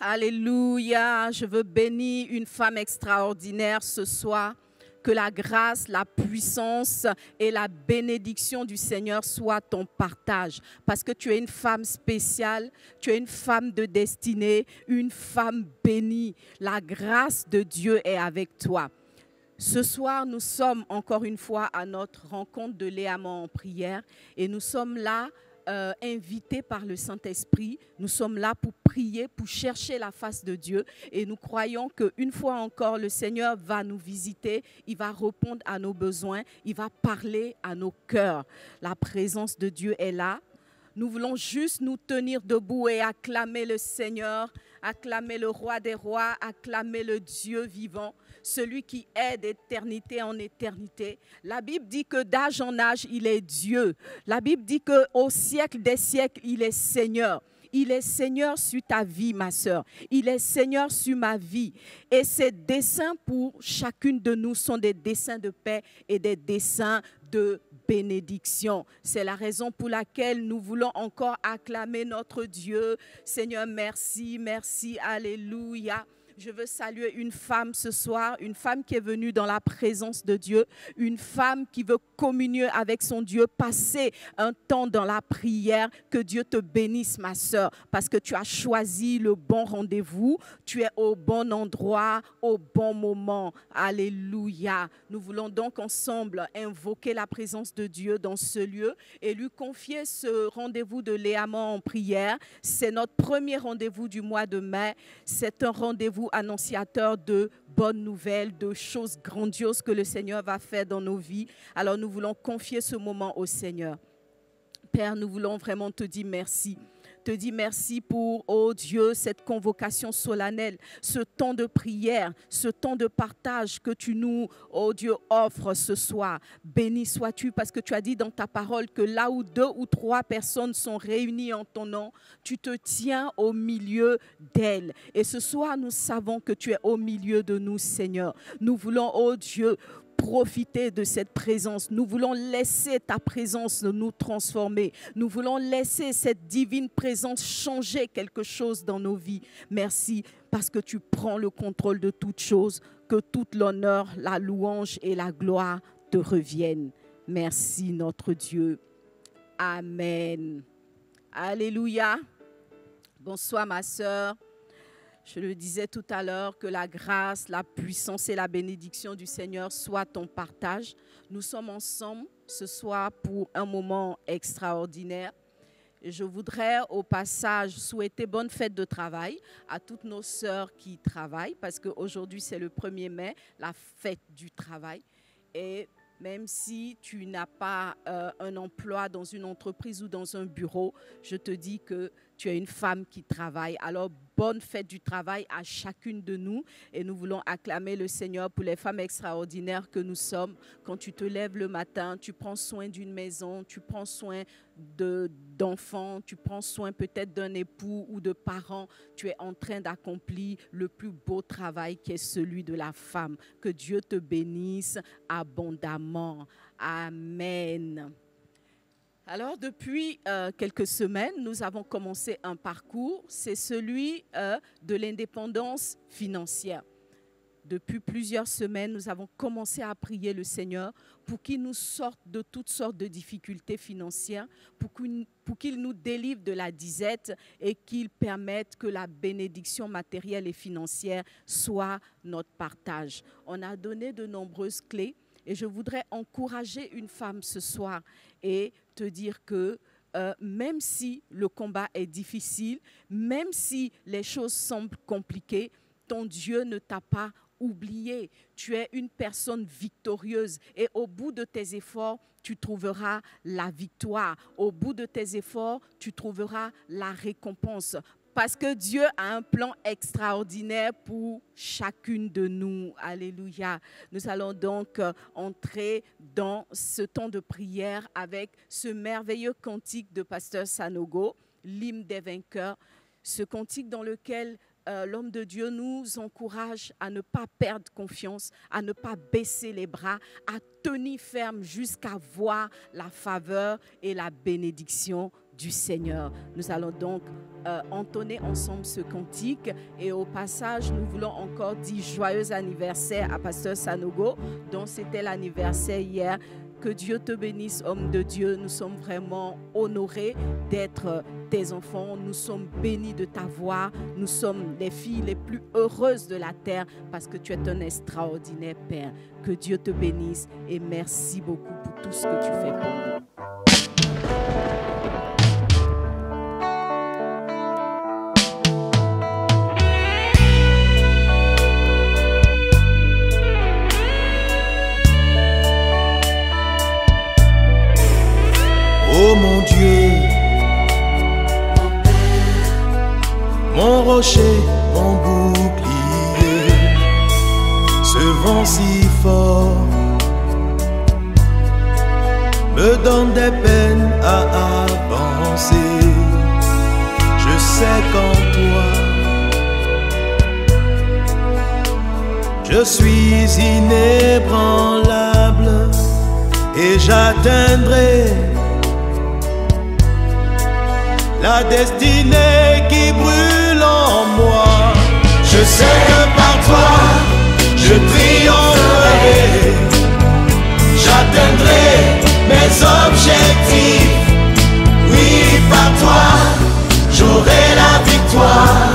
Alléluia. Je veux bénir une femme extraordinaire ce soir. Que la grâce, la puissance et la bénédiction du Seigneur soient ton partage. Parce que tu es une femme spéciale, tu es une femme de destinée, une femme bénie. La grâce de Dieu est avec toi. Ce soir, nous sommes encore une fois à notre rencontre de Léamant en prière et nous sommes là invités par le Saint-Esprit. Nous sommes là pour prier, pour chercher la face de Dieu et nous croyons qu'une fois encore, le Seigneur va nous visiter, il va répondre à nos besoins, il va parler à nos cœurs. La présence de Dieu est là. Nous voulons juste nous tenir debout et acclamer le Seigneur, acclamer le Roi des Rois, acclamer le Dieu vivant, celui qui est d'éternité en éternité. La Bible dit que d'âge en âge, il est Dieu. La Bible dit qu'au siècle des siècles, il est Seigneur. Il est Seigneur sur ta vie, ma sœur. Il est Seigneur sur ma vie. Et ses desseins pour chacune de nous sont des desseins de paix et des desseins de bénédiction. C'est la raison pour laquelle nous voulons encore acclamer notre Dieu. Seigneur, merci, merci, alléluia. Je veux saluer une femme ce soir, une femme qui est venue dans la présence de Dieu, une femme qui veut communier avec son Dieu, passer un temps dans la prière. Que Dieu te bénisse, ma sœur, parce que tu as choisi le bon rendez-vous, tu es au bon endroit, au bon moment. Alléluia. Nous voulons donc ensemble invoquer la présence de Dieu dans ce lieu et lui confier ce rendez-vous de Léamant en prière. C'est notre premier rendez-vous du mois de mai. C'est un rendez-vous annonciateur de bonnes nouvelles, de choses grandioses que le Seigneur va faire dans nos vies. Alors nous voulons confier ce moment au Seigneur. Père, nous voulons vraiment te dire merci. Te dis merci pour, oh Dieu, cette convocation solennelle, ce temps de prière, ce temps de partage que tu nous, oh Dieu, offres ce soir. Béni sois-tu parce que tu as dit dans ta parole que là où 2 ou 3 personnes sont réunies en ton nom, tu te tiens au milieu d'elles. Et ce soir, nous savons que tu es au milieu de nous, Seigneur. Nous voulons, oh Dieu, profiter de cette présence. Nous voulons laisser ta présence nous transformer. Nous voulons laisser cette divine présence changer quelque chose dans nos vies. Merci parce que tu prends le contrôle de toutes choses, que toute l'honneur, la louange et la gloire te reviennent. Merci notre Dieu. Amen. Alléluia. Bonsoir ma sœur. Je le disais tout à l'heure, que la grâce, la puissance et la bénédiction du Seigneur soient ton partage. Nous sommes ensemble ce soir pour un moment extraordinaire. Et je voudrais au passage souhaiter bonne fête de travail à toutes nos sœurs qui travaillent, parce qu'aujourd'hui c'est le 1er mai, la fête du travail. Et même si tu n'as pas un emploi dans une entreprise ou dans un bureau, je te dis que tu es une femme qui travaille. Alors, bonne fête du travail à chacune de nous. Et nous voulons acclamer le Seigneur pour les femmes extraordinaires que nous sommes. Quand tu te lèves le matin, tu prends soin d'une maison, tu prends soin d'enfants, tu prends soin peut-être d'un époux ou de parents. Tu es en train d'accomplir le plus beau travail qui est celui de la femme. Que Dieu te bénisse abondamment. Amen. Alors, depuis quelques semaines, nous avons commencé un parcours, c'est celui de l'indépendance financière. Depuis plusieurs semaines, nous avons commencé à prier le Seigneur pour qu'il nous sorte de toutes sortes de difficultés financières, pour qu'il nous délivre de la disette et qu'il permette que la bénédiction matérielle et financière soit notre partage. On a donné de nombreuses clés. Et je voudrais encourager une femme ce soir et te dire que même si le combat est difficile, même si les choses semblent compliquées, ton Dieu ne t'a pas oublié. Tu es une personne victorieuse et au bout de tes efforts, tu trouveras la victoire. Au bout de tes efforts, tu trouveras la récompense. Parce que Dieu a un plan extraordinaire pour chacune de nous. Alléluia. Nous allons donc entrer dans ce temps de prière avec ce merveilleux cantique de Pasteur Sanogo, l'hymne des vainqueurs. Ce cantique dans lequel l'homme de Dieu nous encourage à ne pas perdre confiance, à ne pas baisser les bras, à tenir ferme jusqu'à voir la faveur et la bénédiction du Seigneur. Nous allons donc entonner ensemble ce cantique et au passage, nous voulons encore dire joyeux anniversaire à Pasteur Sanogo, dont c'était l'anniversaire hier. Que Dieu te bénisse, homme de Dieu. Nous sommes vraiment honorés d'être tes enfants. Nous sommes bénis de t'avoir. Nous sommes les filles les plus heureuses de la terre parce que tu es un extraordinaire Père. Que Dieu te bénisse et merci beaucoup pour tout ce que tu fais pour nous. Oh mon Dieu, mon rocher, mon bouclier, ce vent si fort me donne des peines à avancer. Je sais qu'en toi, je suis inébranlable et j'atteindrai la destinée qui brûle en moi. Je sais que par toi, je triompherai. J'atteindrai mes objectifs. Oui, par toi, j'aurai la victoire.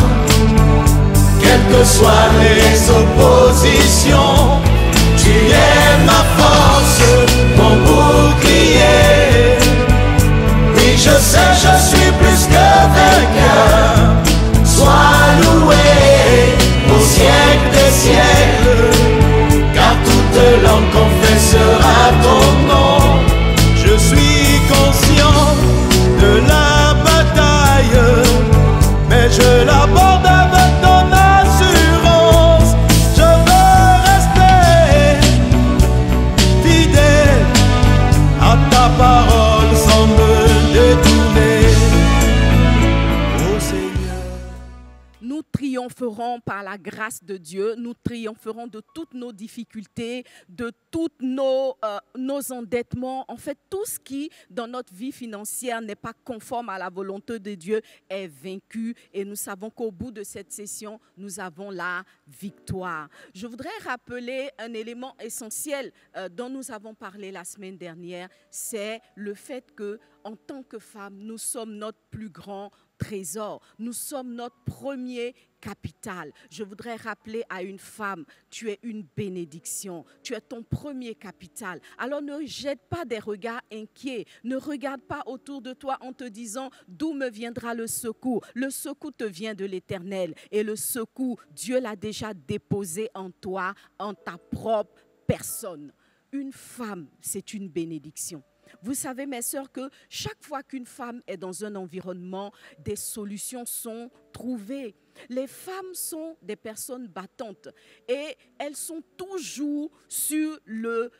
Quelles que soient les oppositions, tu es ma force, mon bouclier. Oui, je sais, je suis plus que vainqueur. Sois loué au siècle des siècles, car toute langue confessera ton nom. Je suis conscient de la bataille, mais je l'aborde avec ton assurance. Je veux rester fidèle à ta parole sans me détourner. Oh Seigneur. Nous triompherons par la grâce de Dieu, nous triompherons de toutes nos difficultés, de tous nos endettements. En fait, tout ce qui, dans notre vie financière, n'est pas conforme à la volonté de Dieu est vaincu. Et nous savons qu'au bout de cette session, nous avons la victoire. Je voudrais rappeler un élément essentiel dont nous avons parlé la semaine dernière, c'est le fait que, en tant que femme, nous sommes notre plus grand trésor. Nous sommes notre premier capital. Je voudrais rappeler à une femme, tu es une bénédiction. Tu es ton premier capital. Alors ne jette pas des regards inquiets. Ne regarde pas autour de toi en te disant d'où me viendra le secours. Le secours te vient de l'Éternel. Et le secours, Dieu l'a déjà déposé en toi, en ta propre personne. Une femme, c'est une bénédiction. Vous savez, mes sœurs, que chaque fois qu'une femme est dans un environnement, des solutions sont trouvées. Les femmes sont des personnes battantes et elles sont toujours sur le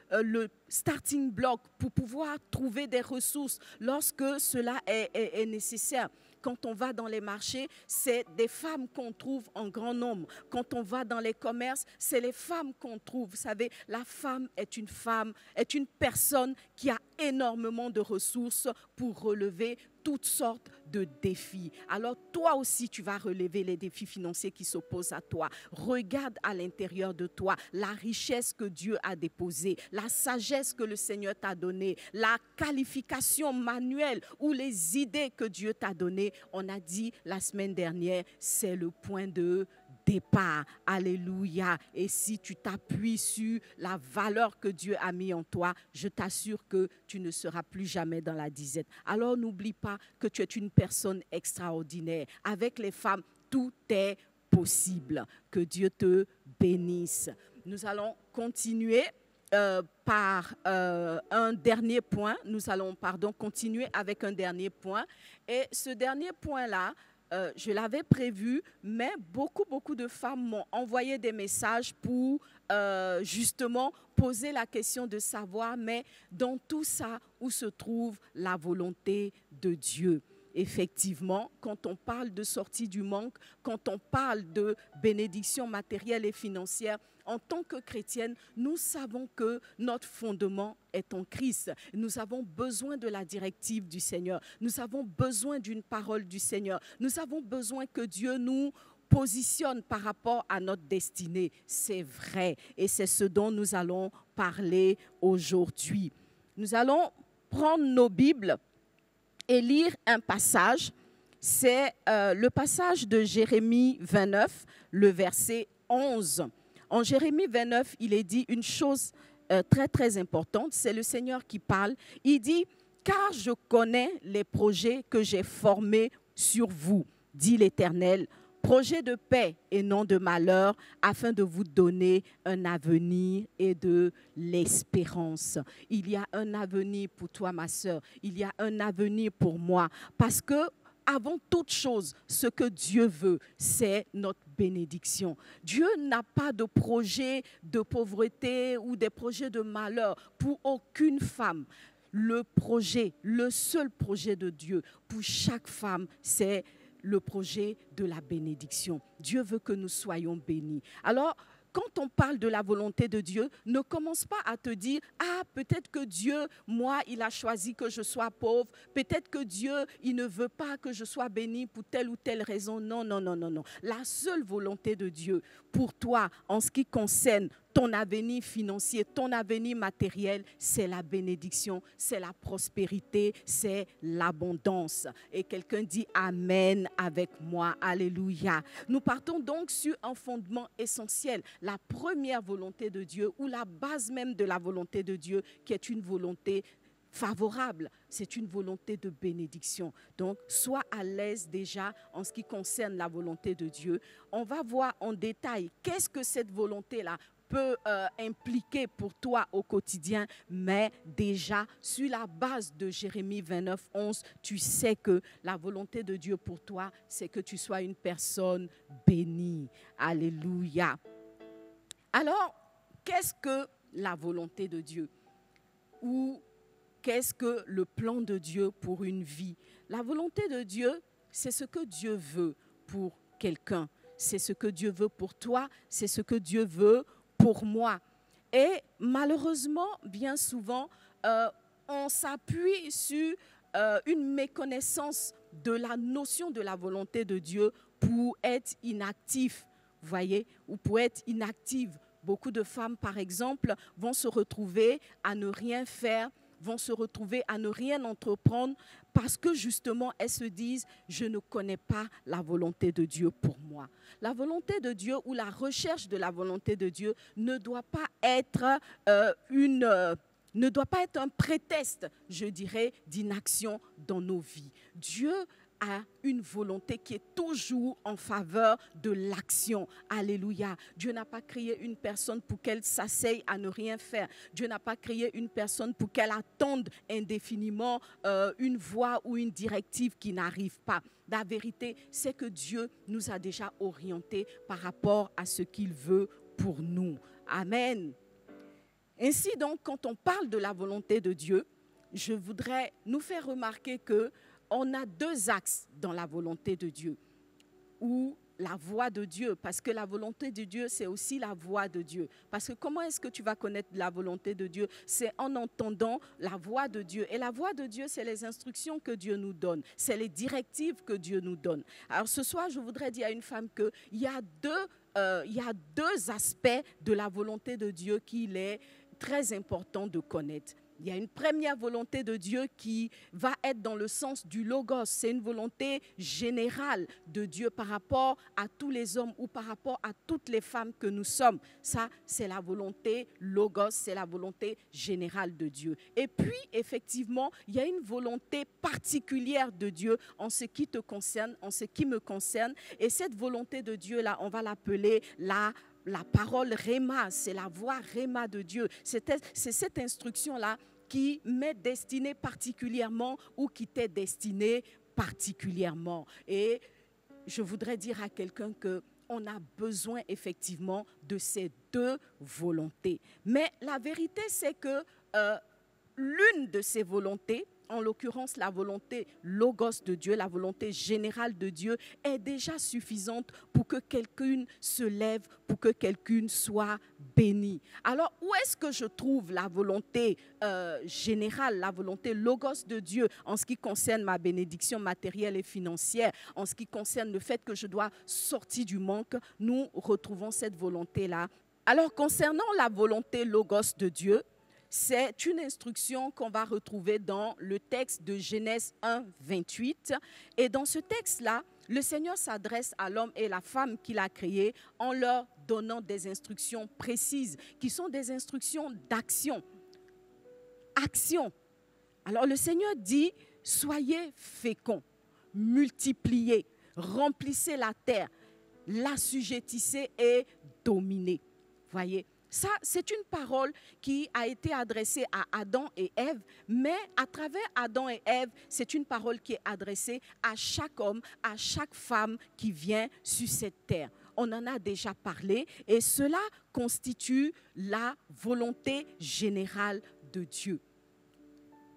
starting block pour pouvoir trouver des ressources lorsque cela est nécessaire. Quand on va dans les marchés, c'est des femmes qu'on trouve en grand nombre. Quand on va dans les commerces, c'est les femmes qu'on trouve. Vous savez, la femme est une personne qui a énormément de ressources pour relever toutes sortes de défis. Alors toi aussi, tu vas relever les défis financiers qui s'opposent à toi. Regarde à l'intérieur de toi la richesse que Dieu a déposée, la sagesse que le Seigneur t'a donnée, la qualification manuelle ou les idées que Dieu t'a données. On a dit la semaine dernière, c'est le point de départ. Alléluia. Et si tu t'appuies sur la valeur que Dieu a mis en toi, je t'assure que tu ne seras plus jamais dans la disette. Alors n'oublie pas que tu es une personne extraordinaire. Avec les femmes, tout est possible. Que Dieu te bénisse. Nous allons continuer par un dernier point. Nous allons, continuer avec un dernier point. Et ce dernier point-là, je l'avais prévu, mais beaucoup de femmes m'ont envoyé des messages pour justement poser la question de savoir, mais dans tout ça, où se trouve la volonté de Dieu? Effectivement, quand on parle de sortie du manque, quand on parle de bénédiction matérielle et financière, en tant que chrétienne, nous savons que notre fondement est en Christ. Nous avons besoin de la directive du Seigneur. Nous avons besoin d'une parole du Seigneur. Nous avons besoin que Dieu nous positionne par rapport à notre destinée. C'est vrai et c'est ce dont nous allons parler aujourd'hui. Nous allons prendre nos Bibles et lire un passage. C'est le passage de Jérémie 29, le verset 11. En Jérémie 29, il est dit une chose très très importante. C'est le Seigneur qui parle. Il dit « Car je connais les projets que j'ai formés sur vous, dit l'Éternel, projet de paix et non de malheur, afin de vous donner un avenir et de l'espérance. » Il y a un avenir pour toi, ma sœur. Il y a un avenir pour moi. Parce que, avant toute chose, ce que Dieu veut, c'est notre bénédiction. Dieu n'a pas de projet de pauvreté ou des projets de malheur pour aucune femme. Le seul projet de Dieu pour chaque femme, c'est le projet de la bénédiction. Dieu veut que nous soyons bénis. Alors, quand on parle de la volonté de Dieu, ne commence pas à te dire « Ah, peut-être que Dieu, moi, il a choisi que je sois pauvre. Peut-être que Dieu, il ne veut pas que je sois béni pour telle ou telle raison. » Non, non, non, non, non. La seule volonté de Dieu pour toi, en ce qui concerne ton avenir financier, ton avenir matériel, c'est la bénédiction, c'est la prospérité, c'est l'abondance. Et quelqu'un dit Amen avec moi. Alléluia. Nous partons donc sur un fondement essentiel. La première volonté de Dieu ou la base même de la volonté de Dieu qui est une volonté favorable, c'est une volonté de bénédiction. Donc, sois à l'aise déjà en ce qui concerne la volonté de Dieu. On va voir en détail qu'est-ce que cette volonté-là peut impliquer pour toi au quotidien, mais déjà, sur la base de Jérémie 29, 11, tu sais que la volonté de Dieu pour toi, c'est que tu sois une personne bénie. Alléluia. Alors, qu'est-ce que la volonté de Dieu? Ou qu'est-ce que le plan de Dieu pour une vie? La volonté de Dieu, c'est ce que Dieu veut pour quelqu'un. C'est ce que Dieu veut pour toi, c'est ce que Dieu veut pour moi. Et malheureusement, bien souvent, on s'appuie sur une méconnaissance de la notion de la volonté de Dieu pour être inactif, vous voyez, ou pour être inactive. Beaucoup de femmes, par exemple, vont se retrouver à ne rien faire, vont se retrouver à ne rien entreprendre parce que justement, elles se disent « je ne connais pas la volonté de Dieu pour moi ». La volonté de Dieu ou la recherche de la volonté de Dieu ne doit pas être un prétexte, je dirais, d'inaction dans nos vies. Dieu a une volonté qui est toujours en faveur de l'action. Alléluia. Dieu n'a pas créé une personne pour qu'elle s'asseye à ne rien faire. Dieu n'a pas créé une personne pour qu'elle attende indéfiniment une voie ou une directive qui n'arrive pas. La vérité, c'est que Dieu nous a déjà orientés par rapport à ce qu'il veut pour nous. Amen. Ainsi donc, quand on parle de la volonté de Dieu, je voudrais nous faire remarquer que on a deux axes dans la volonté de Dieu, ou la voie de Dieu, parce que la volonté de Dieu, c'est aussi la voie de Dieu. Parce que comment est-ce que tu vas connaître la volonté de Dieu? C'est en entendant la voix de Dieu. Et la voix de Dieu, c'est les instructions que Dieu nous donne, c'est les directives que Dieu nous donne. Alors ce soir, je voudrais dire à une femme qu'il y a deux aspects de la volonté de Dieu qu'il est très important de connaître. Il y a une première volonté de Dieu qui va être dans le sens du logos. C'est une volonté générale de Dieu par rapport à tous les hommes ou par rapport à toutes les femmes que nous sommes. Ça, c'est la volonté logos, c'est la volonté générale de Dieu. Et puis, effectivement, il y a une volonté particulière de Dieu en ce qui te concerne, en ce qui me concerne. Et cette volonté de Dieu-là, on va l'appeler la parole Réma, c'est la voix Réma de Dieu. C'est cette instruction-là qui m'est destinée particulièrement ou qui t'est destinée particulièrement. Et je voudrais dire à quelqu'un qu'on a besoin effectivement de ces deux volontés. Mais la vérité, c'est que l'une de ces volontés en l'occurrence la volonté logos de Dieu, la volonté générale de Dieu, est déjà suffisante pour que quelqu'un se lève, pour que quelqu'un soit béni. Alors, où est-ce que je trouve la volonté générale, la volonté logos de Dieu en ce qui concerne ma bénédiction matérielle et financière, en ce qui concerne le fait que je dois sortir du manque? Nous retrouvons cette volonté-là. Alors, concernant la volonté logos de Dieu, c'est une instruction qu'on va retrouver dans le texte de Genèse 1, 28. Et dans ce texte-là, le Seigneur s'adresse à l'homme et la femme qu'il a créés en leur donnant des instructions précises, qui sont des instructions d'action. Action. Alors le Seigneur dit, soyez féconds, multipliez, remplissez la terre, l'assujettissez et dominez. Voyez. Ça, c'est une parole qui a été adressée à Adam et Ève, mais à travers Adam et Ève, c'est une parole qui est adressée à chaque homme, à chaque femme qui vient sur cette terre. On en a déjà parlé et cela constitue la volonté générale de Dieu.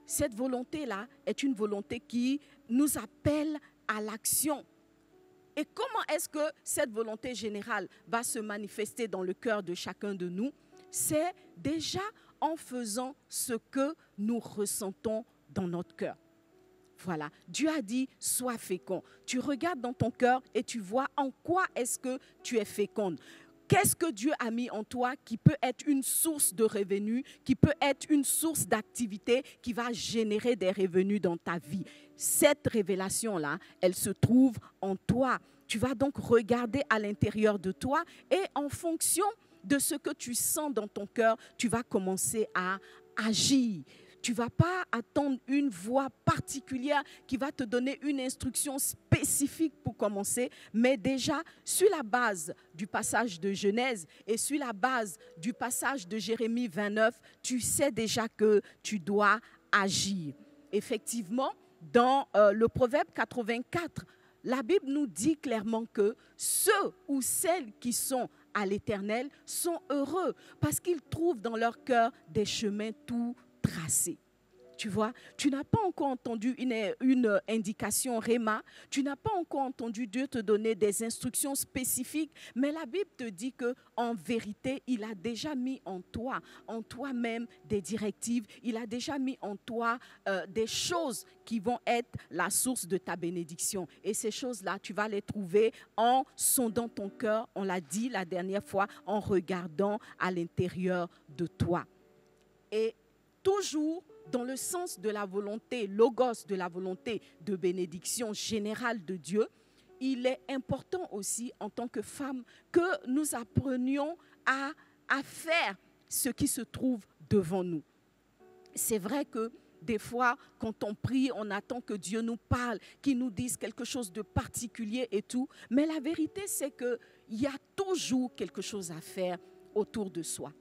Cette volonté-là est une volonté qui nous appelle à l'action. Et comment est-ce que cette volonté générale va se manifester dans le cœur de chacun de nous? C'est déjà en faisant ce que nous ressentons dans notre cœur. Voilà, Dieu a dit, sois fécond. Tu regardes dans ton cœur et tu vois en quoi est-ce que tu es féconde. Qu'est-ce que Dieu a mis en toi qui peut être une source de revenus, qui peut être une source d'activité, qui va générer des revenus dans ta vie? Cette révélation-là, elle se trouve en toi. Tu vas donc regarder à l'intérieur de toi et en fonction de ce que tu sens dans ton cœur, tu vas commencer à agir. Tu ne vas pas attendre une voix particulière qui va te donner une instruction spécifique pour commencer, mais déjà, sur la base du passage de Genèse et sur la base du passage de Jérémie 29, tu sais déjà que tu dois agir. Effectivement, dans le Proverbe 84, la Bible nous dit clairement que ceux ou celles qui sont à l'Éternel sont heureux parce qu'ils trouvent dans leur cœur des chemins tout tracés. Tu vois, tu n'as pas encore entendu une indication réma, tu n'as pas encore entendu Dieu te donner des instructions spécifiques, mais la Bible te dit qu'en vérité, il a déjà mis en toi-même des directives, il a déjà mis en toi des choses qui vont être la source de ta bénédiction. Et ces choses-là, tu vas les trouver en sondant ton cœur, on l'a dit la dernière fois, en regardant à l'intérieur de toi. Et toujours dans le sens de la volonté, logos, de la volonté de bénédiction générale de Dieu, il est important aussi en tant que femme que nous apprenions à faire ce qui se trouve devant nous. C'est vrai que des fois, quand on prie, on attend que Dieu nous parle, qu'il nous dise quelque chose de particulier et tout. Mais la vérité, c'est qu'il y a toujours quelque chose à faire autour de soi.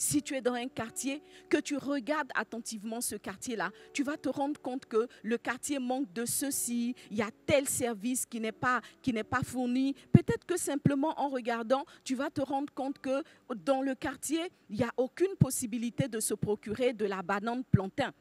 Si tu es dans un quartier, que tu regardes attentivement ce quartier-là, tu vas te rendre compte que le quartier manque de ceci, il y a tel service qui n'est pas fourni. Peut-être que simplement en regardant, tu vas te rendre compte que dans le quartier, il n'y a aucune possibilité de se procurer de la banane plantain.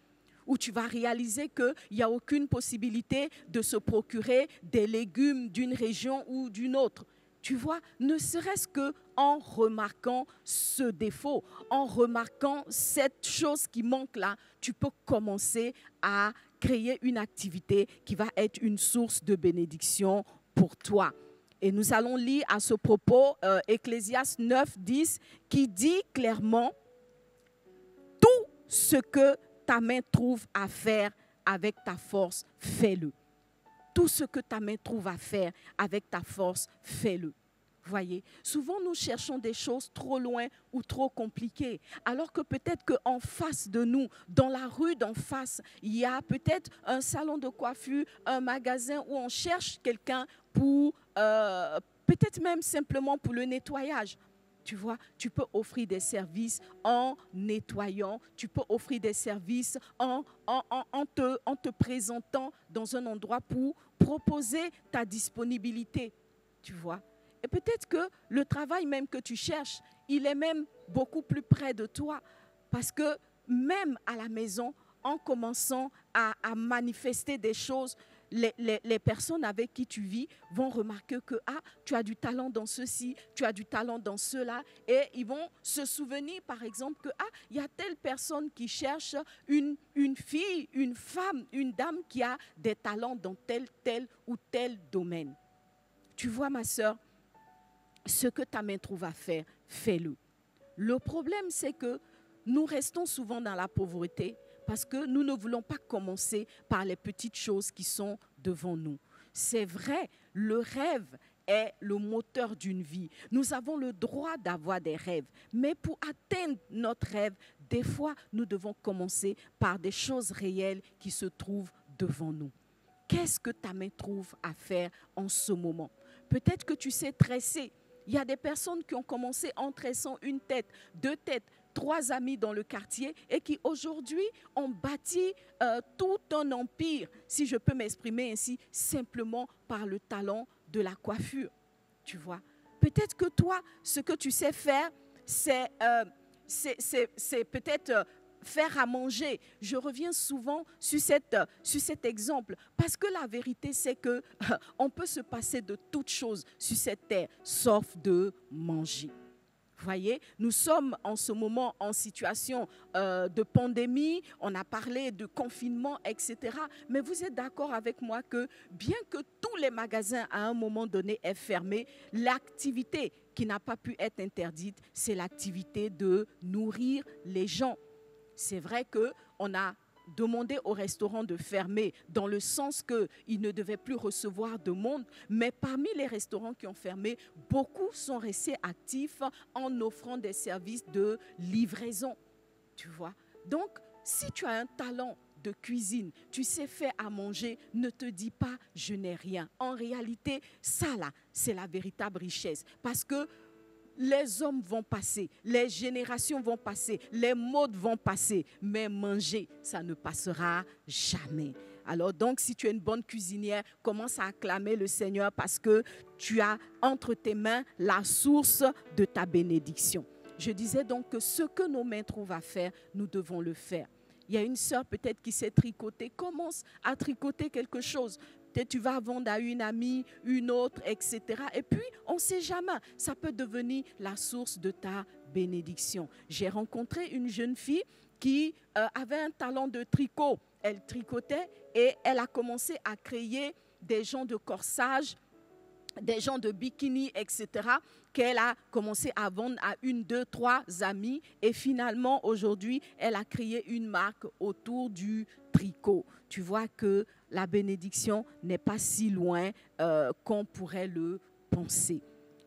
Où tu vas réaliser qu'il n'y a aucune possibilité de se procurer des légumes d'une région ou d'une autre. Tu vois, ne serait-ce qu'en remarquant ce défaut, en remarquant cette chose qui manque là, tu peux commencer à créer une activité qui va être une source de bénédiction pour toi. Et nous allons lire à ce propos Ecclésiaste 9, 10 qui dit clairement « Tout ce que ta main trouve à faire avec ta force, fais-le. » Tout ce que ta main trouve à faire avec ta force, fais-le. Voyez, souvent nous cherchons des choses trop loin ou trop compliquées, alors que peut-être qu'en face de nous, dans la rue d'en face, il y a peut-être un salon de coiffure, un magasin où on cherche quelqu'un pour, peut-être même simplement pour le nettoyage. Tu vois, tu peux offrir des services en nettoyant, tu peux offrir des services en te présentant dans un endroit pour proposer ta disponibilité, tu vois. Et peut-être que le travail même que tu cherches, il est même beaucoup plus près de toi. Parce que même à la maison, en commençant à manifester des choses, les personnes avec qui tu vis vont remarquer que tu as du talent dans ceci, tu as du talent dans cela, et ils vont se souvenir par exemple que il y a telle personne qui cherche une fille, une femme, une dame qui a des talents dans tel ou tel domaine. Tu vois ma sœur, ce que ta main trouve à faire, fais-le. Le problème c'est que nous restons souvent dans la pauvreté, parce que nous ne voulons pas commencer par les petites choses qui sont devant nous. C'est vrai, le rêve est le moteur d'une vie. Nous avons le droit d'avoir des rêves. Mais pour atteindre notre rêve, des fois, nous devons commencer par des choses réelles qui se trouvent devant nous. Qu'est-ce que ta main trouve à faire en ce moment? Peut-être que tu sais tresser. Il y a des personnes qui ont commencé en tressant une tête, 2 têtes, 3 amis dans le quartier et qui aujourd'hui ont bâti tout un empire, si je peux m'exprimer ainsi, simplement par le talent de la coiffure. Tu vois, peut-être que toi, ce que tu sais faire, c'est peut-être faire à manger. Je reviens souvent sur cet exemple parce que la vérité, c'est que on peut se passer de toutes choses sur cette terre, sauf de manger. Voyez, nous sommes en ce moment en situation de pandémie, on a parlé de confinement, etc. Mais vous êtes d'accord avec moi que bien que tous les magasins à un moment donné aient fermé, l'activité qui n'a pas pu être interdite, c'est l'activité de nourrir les gens. C'est vrai qu'on a demandé au restaurant de fermer dans le sens qu'ils ne devaient plus recevoir de monde. Mais parmi les restaurants qui ont fermé, beaucoup sont restés actifs en offrant des services de livraison. Tu vois? Donc, si tu as un talent de cuisine, tu sais faire à manger, ne te dis pas « je n'ai rien ». En réalité, ça là, c'est la véritable richesse. Parce que les hommes vont passer, les générations vont passer, les modes vont passer, mais manger, ça ne passera jamais. Alors donc, si tu es une bonne cuisinière, commence à acclamer le Seigneur parce que tu as entre tes mains la source de ta bénédiction. Je disais donc que ce que nos mains trouvent à faire, nous devons le faire. Il y a une sœur peut-être qui sait tricoter, commence à tricoter quelque chose. Peut-être tu vas vendre à une amie, une autre, etc. Et puis, on ne sait jamais, ça peut devenir la source de ta bénédiction. J'ai rencontré une jeune fille qui avait un talent de tricot. Elle tricotait et elle a commencé à créer des genres de corsage, des genres de bikini, etc., qu'elle a commencé à vendre à 1, 2, 3 amis. Et finalement, aujourd'hui, elle a créé une marque autour du tricot. Tu vois que la bénédiction n'est pas si loin qu'on pourrait le penser.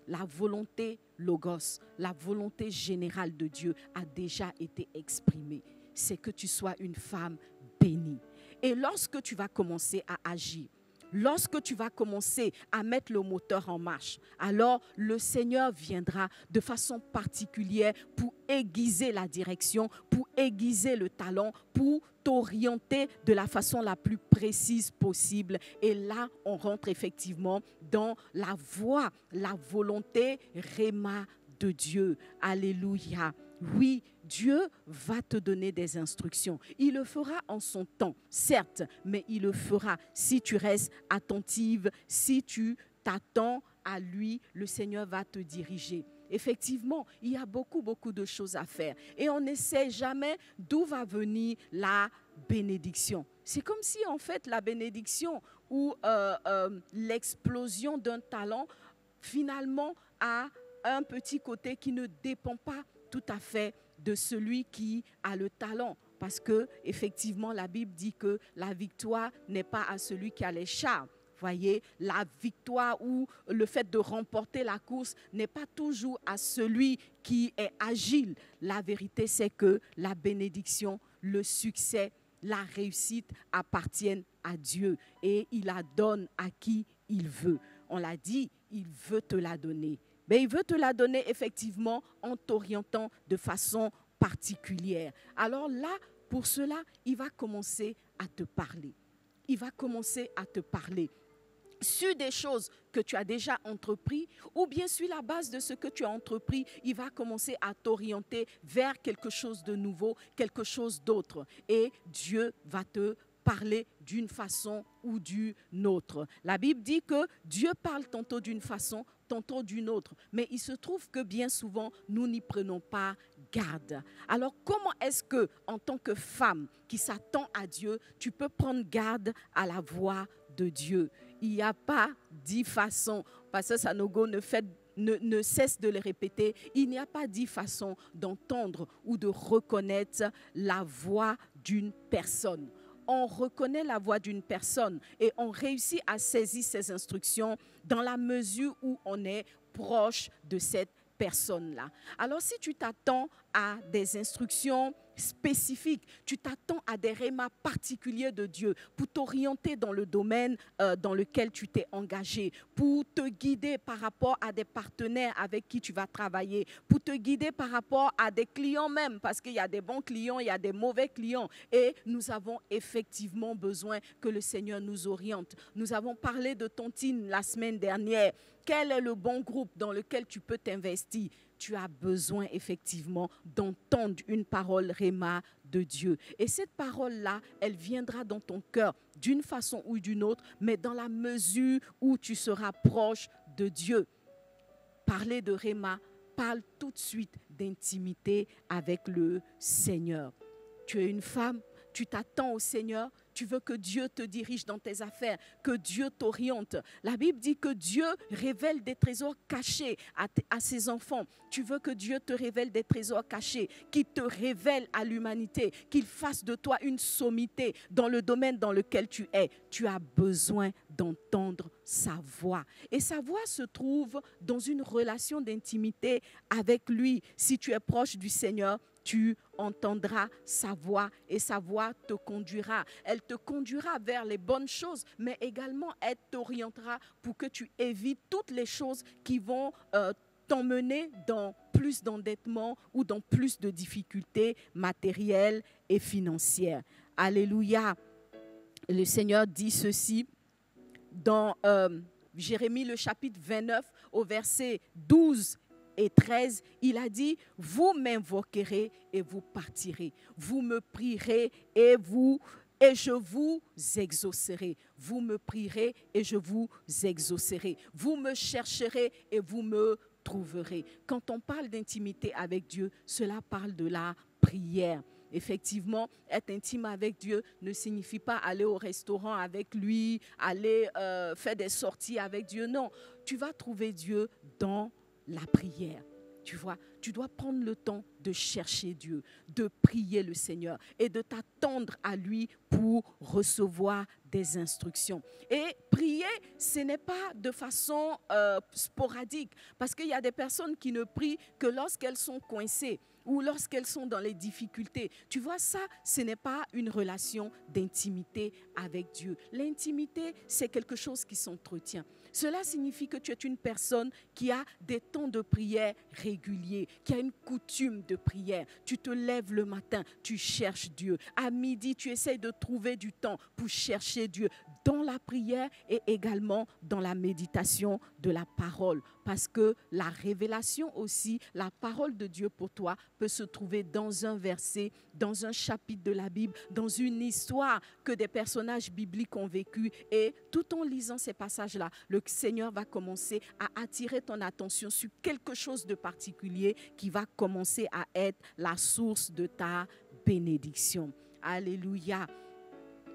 La volonté logos, la volonté générale de Dieu a déjà été exprimée. C'est que tu sois une femme bénie. Et lorsque tu vas commencer à agir, lorsque tu vas commencer à mettre le moteur en marche, alors le Seigneur viendra de façon particulière pour aiguiser la direction, pour aiguiser le talent, pour t'orienter de la façon la plus précise possible. Et là, on rentre effectivement dans la voie, la volonté Réma de Dieu. Alléluia. Oui, Dieu va te donner des instructions. Il le fera en son temps, certes, mais il le fera si tu restes attentive, si tu t'attends à lui, le Seigneur va te diriger. Effectivement, il y a beaucoup de choses à faire et on ne sait jamais d'où va venir la bénédiction. C'est comme si en fait la bénédiction ou l'explosion d'un talent finalement a un petit côté qui ne dépend pas tout à fait de celui qui a le talent. Parce que effectivement, la Bible dit que la victoire n'est pas à celui qui a les chars. Voyez, la victoire ou le fait de remporter la course n'est pas toujours à celui qui est agile. La vérité, c'est que la bénédiction, le succès, la réussite appartiennent à Dieu et il la donne à qui il veut. On l'a dit, il veut te la donner. Mais il veut te la donner effectivement en t'orientant de façon particulière. Alors là, pour cela, il va commencer à te parler. Il va commencer à te parler. sur des choses que tu as déjà entrepris, ou bien sur la base de ce que tu as entrepris, il va commencer à t'orienter vers quelque chose de nouveau, quelque chose d'autre. Et Dieu va te parler d'une façon ou d'une autre. La Bible dit que Dieu parle tantôt d'une façon, tantôt d'une autre. Mais il se trouve que bien souvent, nous n'y prenons pas garde. Alors, comment est-ce que, en tant que femme qui s'attend à Dieu, tu peux prendre garde à la voix de Dieu? Il n'y a pas 10 façons. Pasteur Sanogo ne cesse de le répéter. Il n'y a pas 10 façons d'entendre ou de reconnaître la voix d'une personne. On reconnaît la voix d'une personne et on réussit à saisir ses instructions dans la mesure où on est proche de cette personne-là. Alors, si tu t'attends à des instructions spécifiques, tu t'attends à des rémas particuliers de Dieu pour t'orienter dans le domaine dans lequel tu t'es engagé, pour te guider par rapport à des partenaires avec qui tu vas travailler, pour te guider par rapport à des clients même, parce qu'il y a des bons clients, il y a des mauvais clients et nous avons effectivement besoin que le Seigneur nous oriente. Nous avons parlé de tontine la semaine dernière. Quel est le bon groupe dans lequel tu peux t'investir? Tu as besoin effectivement d'entendre une parole réma de Dieu. Et cette parole-là, elle viendra dans ton cœur d'une façon ou d'une autre, mais dans la mesure où tu seras proche de Dieu. Parler de réma, parle tout de suite d'intimité avec le Seigneur. Tu es une femme, tu t'attends au Seigneur, tu veux que Dieu te dirige dans tes affaires, que Dieu t'oriente. La Bible dit que Dieu révèle des trésors cachés à ses enfants. Tu veux que Dieu te révèle des trésors cachés, qu'il te révèle à l'humanité, qu'il fasse de toi une sommité dans le domaine dans lequel tu es. Tu as besoin d'entendre sa voix. Et sa voix se trouve dans une relation d'intimité avec lui. Si tu es proche du Seigneur, tu entendras sa voix et sa voix te conduira. Elle te conduira vers les bonnes choses, mais également elle t'orientera pour que tu évites toutes les choses qui vont t'emmener dans plus d'endettement ou dans plus de difficultés matérielles et financières. Alléluia. Le Seigneur dit ceci dans Jérémie le chapitre 29 au verset 12 et 13, il a dit, vous m'invoquerez et vous partirez. Vous me prierez et je vous exaucerai. Vous me prierez et je vous exaucerai. Vous me chercherez et vous me trouverez. Quand on parle d'intimité avec Dieu, cela parle de la prière. Effectivement, être intime avec Dieu ne signifie pas aller au restaurant avec lui, aller faire des sorties avec Dieu. Non, tu vas trouver Dieu dans la prière. Tu vois, tu dois prendre le temps de chercher Dieu, de prier le Seigneur et de t'attendre à lui pour recevoir des instructions. Et prier, ce n'est pas de façon sporadique, parce qu'il y a des personnes qui ne prient que lorsqu'elles sont coincées ou lorsqu'elles sont dans les difficultés. Tu vois, ça, ce n'est pas une relation d'intimité avec Dieu. L'intimité, c'est quelque chose qui s'entretient. Cela signifie que tu es une personne qui a des temps de prière réguliers, qui a une coutume de prière. Tu te lèves le matin, tu cherches Dieu. À midi, tu essaies de trouver du temps pour chercher Dieu dans la prière et également dans la méditation de la parole. Parce que la révélation aussi, la parole de Dieu pour toi peut se trouver dans un verset, dans un chapitre de la Bible, dans une histoire que des personnages bibliques ont vécu. Et tout en lisant ces passages-là, le Seigneur va commencer à attirer ton attention sur quelque chose de particulier qui va commencer à être la source de ta bénédiction. Alléluia.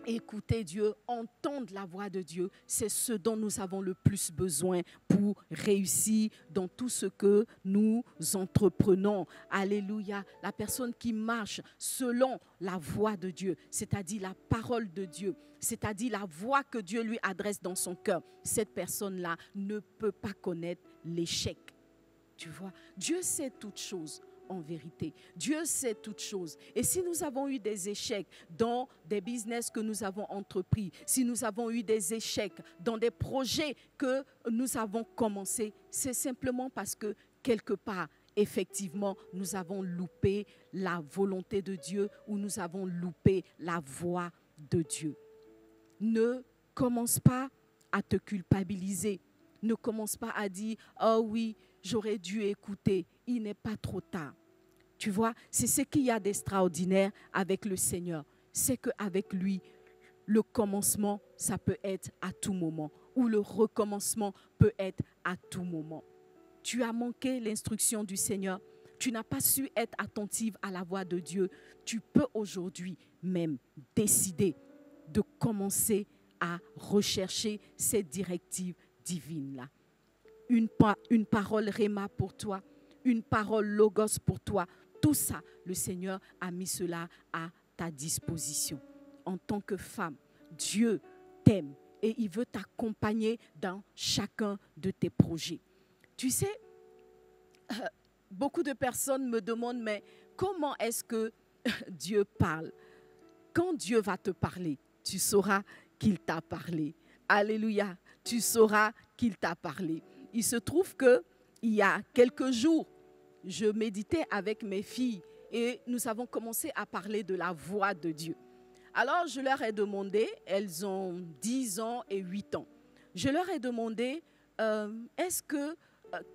Écouter Dieu, entendre la voix de Dieu, c'est ce dont nous avons le plus besoin pour réussir dans tout ce que nous entreprenons. Alléluia. La personne qui marche selon la voix de Dieu, c'est-à-dire la parole de Dieu, c'est-à-dire la voix que Dieu lui adresse dans son cœur, cette personne-là ne peut pas connaître l'échec. Tu vois, Dieu sait toutes choses. En vérité, Dieu sait toutes choses. Et si nous avons eu des échecs dans des business que nous avons entrepris, si nous avons eu des échecs dans des projets que nous avons commencés, c'est simplement parce que quelque part, effectivement, nous avons loupé la volonté de Dieu ou nous avons loupé la voix de Dieu. Ne commence pas à te culpabiliser. Ne commence pas à dire « Oh oui, j'aurais dû écouter. Il n'est pas trop tard. » Tu vois, c'est ce qu'il y a d'extraordinaire avec le Seigneur. C'est qu'avec lui, le commencement, ça peut être à tout moment. Ou le recommencement peut être à tout moment. Tu as manqué l'instruction du Seigneur. Tu n'as pas su être attentive à la voix de Dieu. Tu peux aujourd'hui même décider de commencer à rechercher cette directive divine-là. Une parole Réma pour toi, une parole Logos pour toi. Tout ça, le Seigneur a mis cela à ta disposition. En tant que femme, Dieu t'aime et il veut t'accompagner dans chacun de tes projets. Tu sais, beaucoup de personnes me demandent, mais comment est-ce que Dieu parle? Quand Dieu va te parler, tu sauras qu'il t'a parlé. Alléluia, tu sauras qu'il t'a parlé. Il se trouve qu'il y a quelques jours, je méditais avec mes filles et nous avons commencé à parler de la voix de Dieu. Alors, je leur ai demandé, elles ont 10 ans et 8 ans, je leur ai demandé, est-ce que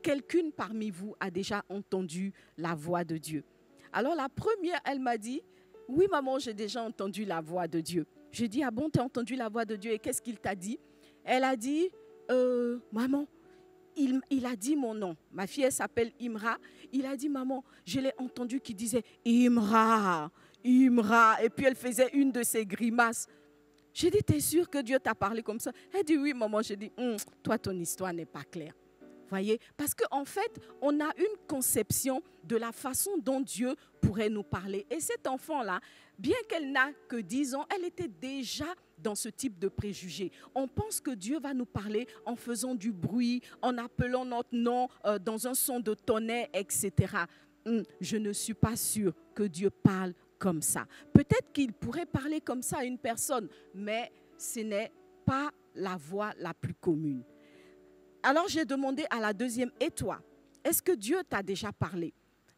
quelqu'une parmi vous a déjà entendu la voix de Dieu? Alors, la première, elle m'a dit, oui, maman, j'ai déjà entendu la voix de Dieu. J'ai dit, ah bon, tu as entendu la voix de Dieu et qu'est-ce qu'il t'a dit? Elle a dit, maman, il a dit mon nom. Ma fille, elle s'appelle Imra. Il a dit, maman, je l'ai entendu qui disait Imra, Imra. Et puis, elle faisait une de ses grimaces. J'ai dit, t'es sûre que Dieu t'a parlé comme ça? Elle dit, oui, maman. J'ai dit, toi, ton histoire n'est pas claire. Voyez? Parce qu'en fait, on a une conception de la façon dont Dieu pourrait nous parler. Et cet enfant-là, bien qu'elle n'a que 10 ans, elle était déjà dans ce type de préjugés. On pense que Dieu va nous parler en faisant du bruit, en appelant notre nom dans un son de tonnerre, etc. Je ne suis pas sûre que Dieu parle comme ça. Peut-être qu'il pourrait parler comme ça à une personne, mais ce n'est pas la voix la plus commune. Alors j'ai demandé à la deuxième, et toi, est-ce que Dieu t'a déjà parlé?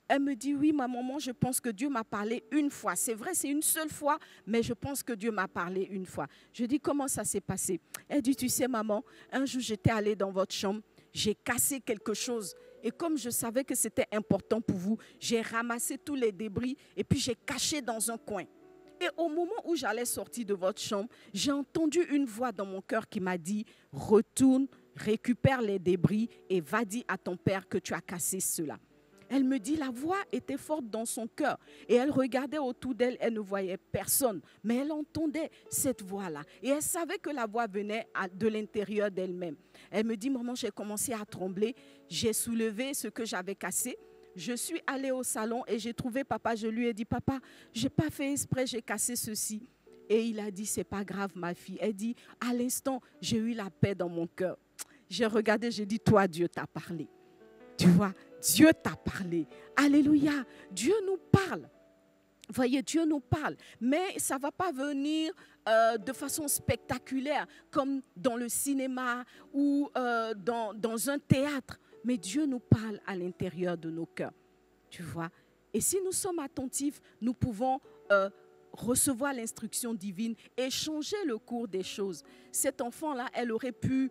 Elle me dit, oui, ma maman, je pense que Dieu m'a parlé une fois. C'est vrai, c'est une seule fois, mais je pense que Dieu m'a parlé une fois. Je dis, comment ça s'est passé? Elle dit, tu sais, maman, un jour, j'étais allée dans votre chambre, j'ai cassé quelque chose. Et comme je savais que c'était important pour vous, j'ai ramassé tous les débris et puis j'ai caché dans un coin. Et au moment où j'allais sortir de votre chambre, j'ai entendu une voix dans mon cœur qui m'a dit, retourne, récupère les débris et va dire à ton père que tu as cassé cela. Elle me dit, la voix était forte dans son cœur et elle regardait autour d'elle, elle ne voyait personne, mais elle entendait cette voix-là et elle savait que la voix venait de l'intérieur d'elle-même. Elle me dit, maman, j'ai commencé à trembler, j'ai soulevé ce que j'avais cassé, je suis allée au salon et j'ai trouvé papa, je lui ai dit, papa, je n'ai pas fait exprès, j'ai cassé ceci. Et il a dit, c'est pas grave ma fille. Elle dit, à l'instant, j'ai eu la paix dans mon cœur. J'ai regardé, j'ai dit, toi, Dieu t'a parlé. Tu vois, Dieu t'a parlé. Alléluia. Dieu nous parle. Voyez, Dieu nous parle. Mais ça ne va pas venir de façon spectaculaire, comme dans le cinéma ou dans un théâtre. Mais Dieu nous parle à l'intérieur de nos cœurs. Tu vois. Et si nous sommes attentifs, nous pouvons recevoir l'instruction divine et changer le cours des choses. Cet enfant-là, elle aurait pu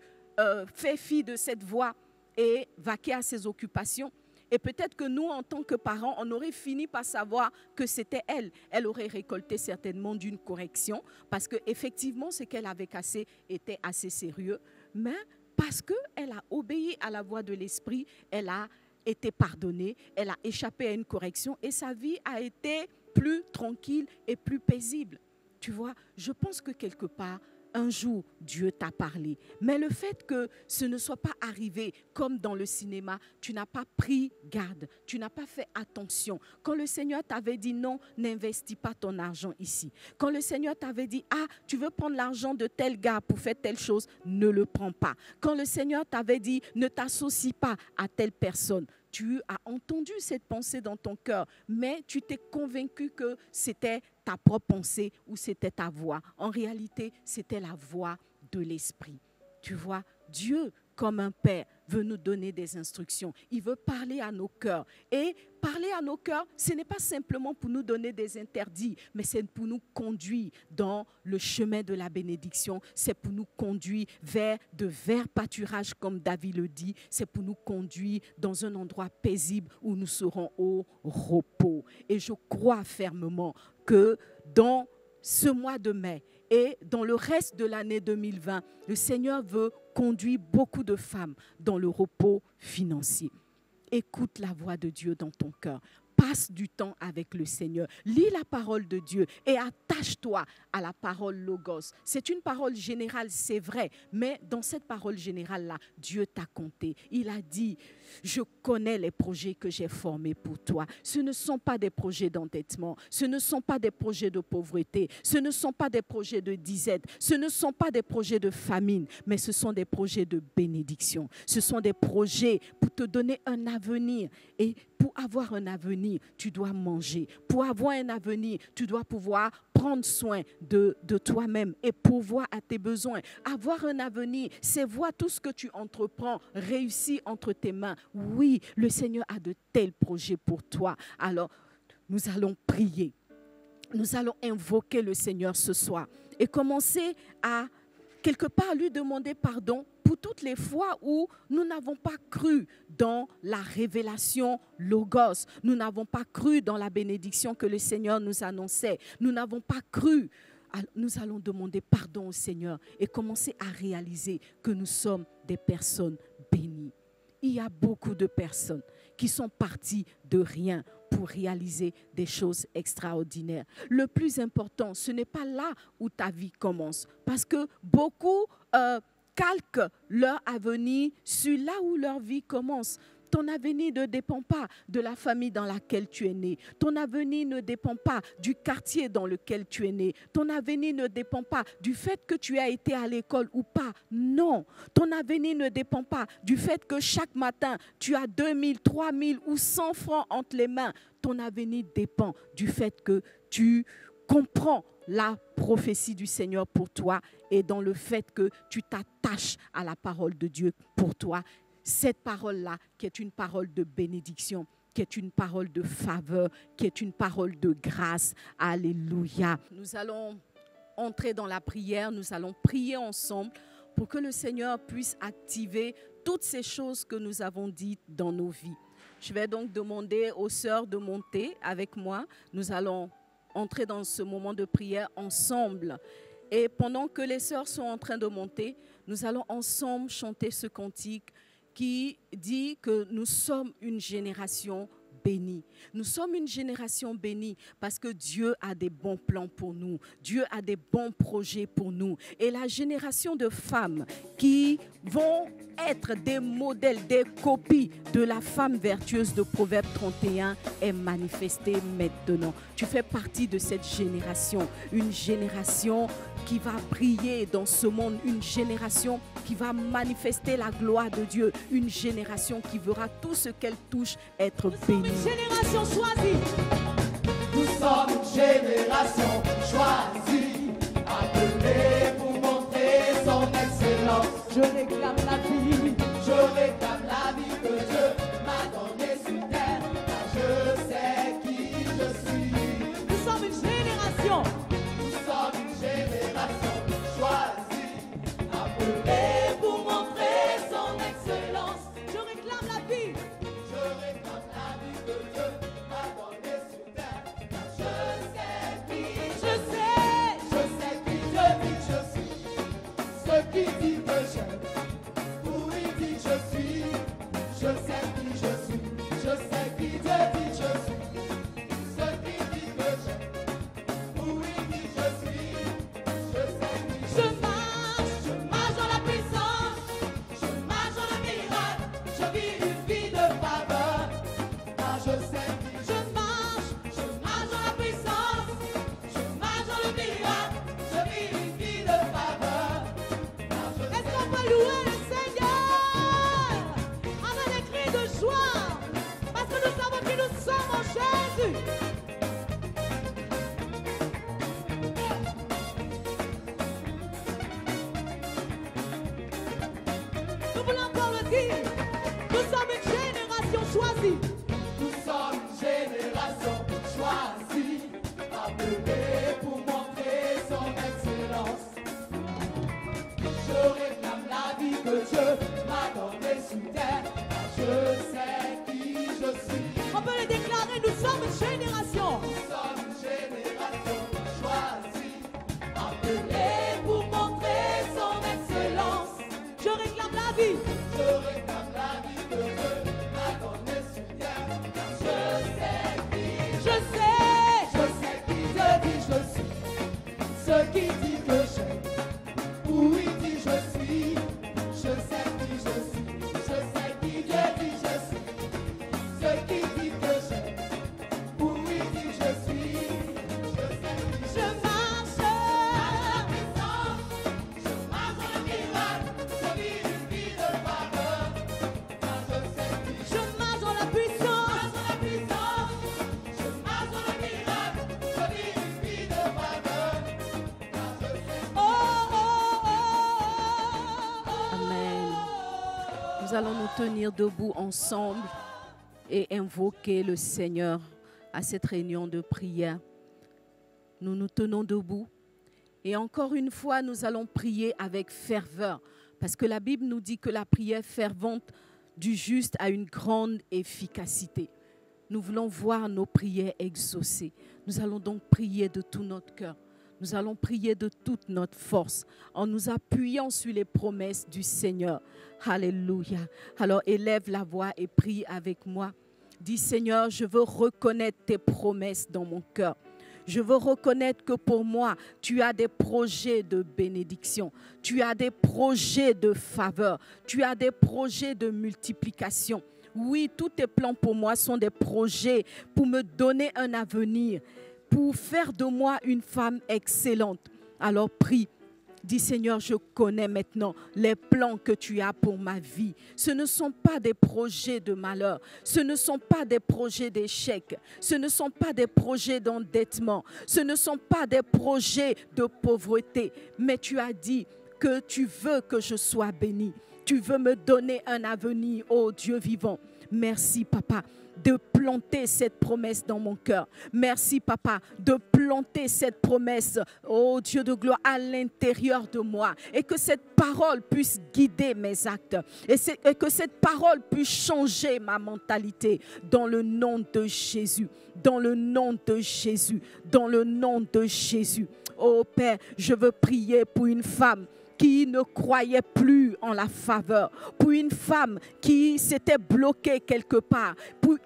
faire fi de cette voix et vaquer à ses occupations. Et peut-être que nous, en tant que parents, on aurait fini par savoir que c'était elle. Elle aurait récolté certainement d'une correction parce qu'effectivement, ce qu'elle avait cassé était assez sérieux. Mais parce qu'elle a obéi à la voix de l'Esprit, elle a été pardonnée, elle a échappé à une correction et sa vie a été plus tranquille et plus paisible. Tu vois, je pense que quelque part, un jour, Dieu t'a parlé. Mais le fait que ce ne soit pas arrivé comme dans le cinéma, tu n'as pas pris garde, tu n'as pas fait attention. Quand le Seigneur t'avait dit non, n'investis pas ton argent ici. Quand le Seigneur t'avait dit, ah, tu veux prendre l'argent de tel gars pour faire telle chose, ne le prends pas. Quand le Seigneur t'avait dit, ne t'associe pas à telle personne, tu as entendu cette pensée dans ton cœur, mais tu t'es convaincu que c'était ta propre pensée ou c'était ta voix. En réalité, c'était la voix de l'Esprit. Tu vois, Dieu, comme un père, veut nous donner des instructions. Il veut parler à nos cœurs. Et parler à nos cœurs, ce n'est pas simplement pour nous donner des interdits, mais c'est pour nous conduire dans le chemin de la bénédiction. C'est pour nous conduire vers de verts pâturages, comme David le dit. C'est pour nous conduire dans un endroit paisible où nous serons au repos. Et je crois fermement que dans ce mois de mai et dans le reste de l'année 2020, le Seigneur veut conduire beaucoup de femmes dans le repos financier. Écoute la voix de Dieu dans ton cœur. Passe du temps avec le Seigneur. Lis la parole de Dieu et attache-toi à la parole Logos. C'est une parole générale, c'est vrai, mais dans cette parole générale-là, Dieu t'a compté. Il a dit, je connais les projets que j'ai formés pour toi. Ce ne sont pas des projets d'endettement, ce ne sont pas des projets de pauvreté, ce ne sont pas des projets de disette, ce ne sont pas des projets de famine, mais ce sont des projets de bénédiction. Ce sont des projets pour te donner un avenir. Et pour avoir un avenir, tu dois manger. Pour avoir un avenir, tu dois pouvoir prendre soin de toi-même et pourvoir à tes besoins. Avoir un avenir, c'est voir tout ce que tu entreprends réussir entre tes mains. Oui, le Seigneur a de tels projets pour toi. Alors, nous allons prier. Nous allons invoquer le Seigneur ce soir et commencer à quelque part lui demander pardon pour toutes les fois où nous n'avons pas cru dans la révélation Logos. Nous n'avons pas cru dans la bénédiction que le Seigneur nous annonçait. Nous n'avons pas cru. Nous allons demander pardon au Seigneur et commencer à réaliser que nous sommes des personnes bénies. Il y a beaucoup de personnes qui sont parties de rien pour réaliser des choses extraordinaires. Le plus important, ce n'est pas là où ta vie commence. Parce que beaucoup calquent leur avenir sur là où leur vie commence. Ton avenir ne dépend pas de la famille dans laquelle tu es né. Ton avenir ne dépend pas du quartier dans lequel tu es né. Ton avenir ne dépend pas du fait que tu as été à l'école ou pas. Non. Ton avenir ne dépend pas du fait que chaque matin, tu as 2000, 3000 ou 100 francs entre les mains. Ton avenir dépend du fait que tu comprends la prophétie du Seigneur pour toi et dans le fait que tu t'attaches à la parole de Dieu pour toi. Cette parole-là, qui est une parole de bénédiction, qui est une parole de faveur, qui est une parole de grâce. Alléluia. Nous allons entrer dans la prière, nous allons prier ensemble pour que le Seigneur puisse activer toutes ces choses que nous avons dites dans nos vies. Je vais donc demander aux sœurs de monter avec moi. Nous allons entrer dans ce moment de prière ensemble. Et pendant que les sœurs sont en train de monter, nous allons ensemble chanter ce cantique qui dit que nous sommes une génération bénie. Nous sommes une génération bénie parce que Dieu a des bons plans pour nous. Dieu a des bons projets pour nous. Et la génération de femmes qui vont être des modèles, des copies de la femme vertueuse de Proverbe 31 est manifestée maintenant. Tu fais partie de cette génération, une génération qui va briller dans ce monde, une génération qui va manifester la gloire de Dieu, une génération qui verra tout ce qu'elle touche être bénie. Une génération choisie. Nous sommes une génération choisie, appelée pour montrer son excellence. Je réclame la vie. Je réclame la vie que Dieu m'a donnée sur terre, car je sais qui je suis. Nous sommes une génération. Nous sommes une génération choisie, appelée pour montrer son excellence. Je réclame la vie. Je réclame la vie que Dieu m'a donnée sur terre, car je sais qui je sais qui je suis. Ce qui dit que j'aime, Nous voulons encore le dire. Nous sommes une génération choisie. Nous sommes une génération choisie, appelée pour montrer son excellence. Je réclame la vie que Dieu m'a donnée sous terre, car je sais qui je suis. On peut le déclarer, nous sommes une génération. Nous sommes une génération choisie, appelée pour montrer son excellence. Je réclame la vie. Je réclame la vie que Dieu m'a donnée sous terre, car je sais qui Je sais. je sais qui Dieu dit je suis, ce qui dit que j'aime, où il dit je suis, je sais qui je suis, je sais qui Dieu dit je suis, ce qui dit que j'aime, où il dit je suis, je sais qui Je marche. je marche dans le miracle, je vis une vie de faveur, car je sais qui je Je marche dans la puissance. marche dans la puissance, je marche dans le miracle, je vis une vie de faveur, car je sais. Oh, oh, oh, oh. Amen. Nous allons nous tenir debout ensemble et invoquer le Seigneur à cette réunion de prière. Nous nous tenons debout et encore une fois, nous allons prier avec ferveur parce que la Bible nous dit que la prière fervente du juste a une grande efficacité. Nous voulons voir nos prières exaucées. Nous allons donc prier de tout notre cœur. Nous allons prier de toute notre force en nous appuyant sur les promesses du Seigneur. Alléluia. Alors élève la voix et prie avec moi. Dis Seigneur, je veux reconnaître tes promesses dans mon cœur. Je veux reconnaître que pour moi, tu as des projets de bénédiction. Tu as des projets de faveur. Tu as des projets de multiplication. Oui, tous tes plans pour moi sont des projets pour me donner un avenir, pour faire de moi une femme excellente. Alors prie. Dis Seigneur, je connais maintenant les plans que tu as pour ma vie. Ce ne sont pas des projets de malheur. Ce ne sont pas des projets d'échec. Ce ne sont pas des projets d'endettement. Ce ne sont pas des projets de pauvreté. Mais tu as dit que tu veux que je sois béni. Tu veux me donner un avenir, ô Dieu vivant. Merci, Papa, de planter cette promesse dans mon cœur. Merci, Papa, de planter cette promesse, ô Dieu de gloire, à l'intérieur de moi. Et que cette parole puisse guider mes actes. Et que cette parole puisse changer ma mentalité. Dans le nom de Jésus. Dans le nom de Jésus. Dans le nom de Jésus. Ô Père, je veux prier pour une femme qui ne croyait plus en la faveur, pour une femme qui s'était bloquée quelque part,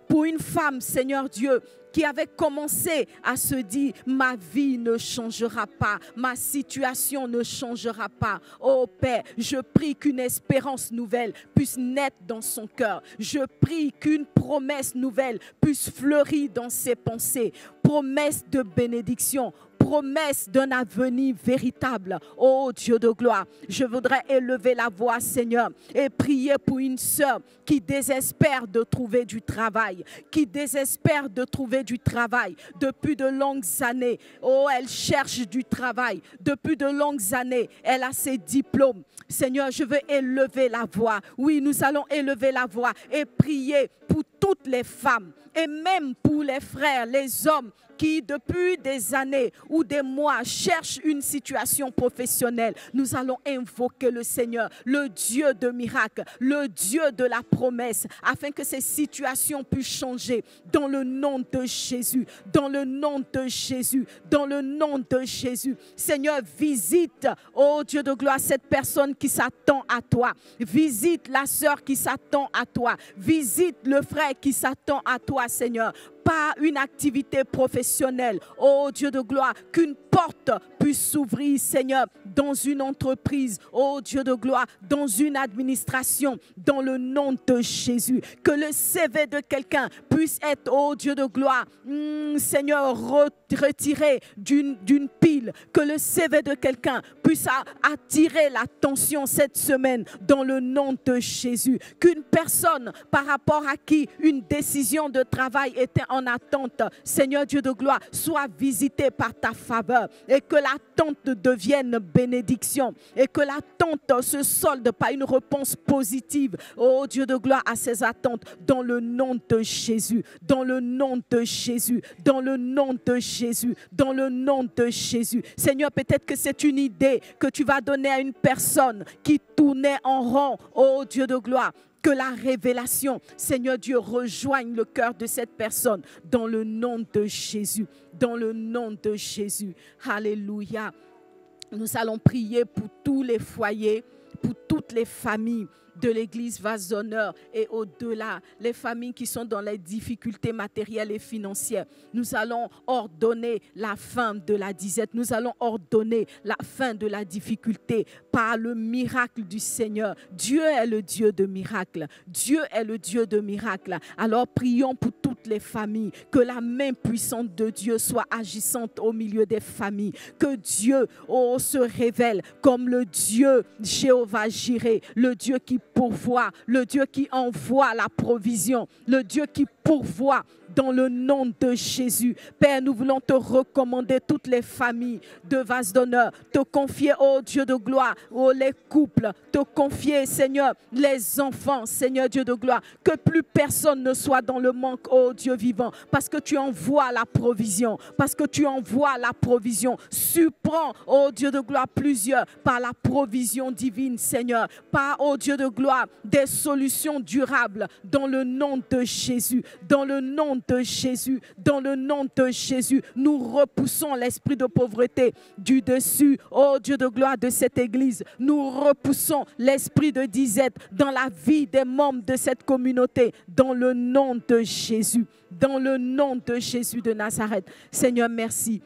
pour une femme, Seigneur Dieu, qui avait commencé à se dire, ma vie ne changera pas, ma situation ne changera pas. Oh Père, je prie qu'une espérance nouvelle puisse naître dans son cœur. Je prie qu'une promesse nouvelle puisse fleurir dans ses pensées. Promesse de bénédiction, promesse d'un avenir véritable. Oh Dieu de gloire, je voudrais élever la voix, Seigneur, et prier pour une sœur qui désespère de trouver du travail, qui désespère de trouver du travail depuis de longues années. Oh, elle cherche du travail depuis de longues années. Elle a ses diplômes. Seigneur, je veux élever la voix. Oui, nous allons élever la voix et prier pour toutes les femmes et même pour les frères, les hommes qui depuis des années ou des mois cherchent une situation professionnelle. Nous allons invoquer le Seigneur, le Dieu de miracles, le Dieu de la promesse, afin que ces situations puissent changer dans le nom de Jésus, dans le nom de Jésus, dans le nom de Jésus. Seigneur, visite, oh Dieu de gloire, cette personne qui s'attend à toi. Visite la sœur qui s'attend à toi. Visite le frère qui s'attend à toi, Seigneur. Pas une activité professionnelle, oh Dieu de gloire, qu'une porte puisse s'ouvrir, Seigneur, dans une entreprise, oh Dieu de gloire, dans une administration, dans le nom de Jésus. Que le CV de quelqu'un puisse être, oh Dieu de gloire, Seigneur, retiré d'une pile. Que le CV de quelqu'un puisse attirer l'attention cette semaine, dans le nom de Jésus. Qu'une personne, par rapport à qui une décision de travail était en attente, Seigneur Dieu de gloire, soit visité par ta faveur. Seigneur, et que l'attente devienne bénédiction, et que l'attente se solde par une réponse positive, oh Dieu de gloire, à ces attentes, dans le nom de Jésus, dans le nom de Jésus, dans le nom de Jésus, dans le nom de Jésus. Seigneur, peut-être que c'est une idée que tu vas donner à une personne qui tournait en rond, oh Dieu de gloire. Que la révélation, Seigneur Dieu, rejoigne le cœur de cette personne dans le nom de Jésus, dans le nom de Jésus. Alléluia. Nous allons prier pour tous les foyers, pour toutes les familles de l'église Vase d'Honneur et au-delà, les familles qui sont dans les difficultés matérielles et financières. Nous allons ordonner la fin de la disette. Nous allons ordonner la fin de la difficulté par le miracle du Seigneur. Dieu est le Dieu de miracles. Dieu est le Dieu de miracles. Alors prions pour toutes les familles, que la main puissante de Dieu soit agissante au milieu des familles, que Dieu se révèle comme le Dieu Jéhovah Jireh, le Dieu qui pourvoit, le Dieu qui envoie la provision, le Dieu qui pourvoit dans le nom de Jésus. Père, nous voulons te recommander toutes les familles de Vase d'Honneur, te confier, oh Dieu de gloire, oh les couples, te confier, Seigneur, les enfants, Seigneur Dieu de gloire, que plus personne ne soit dans le manque, oh Dieu vivant, parce que tu envoies la provision, parce que tu envoies la provision. Surprends, oh Dieu de gloire, plusieurs par la provision divine, Seigneur, par, oh Dieu de gloire, des solutions durables dans le nom de Jésus, dans le nom de Jésus, dans le nom de Jésus. Nous repoussons l'esprit de pauvreté du dessus, oh Dieu de gloire, de cette église. Nous repoussons l'esprit de disette dans la vie des membres de cette communauté, dans le nom de Jésus, dans le nom de Jésus de Nazareth. Seigneur, merci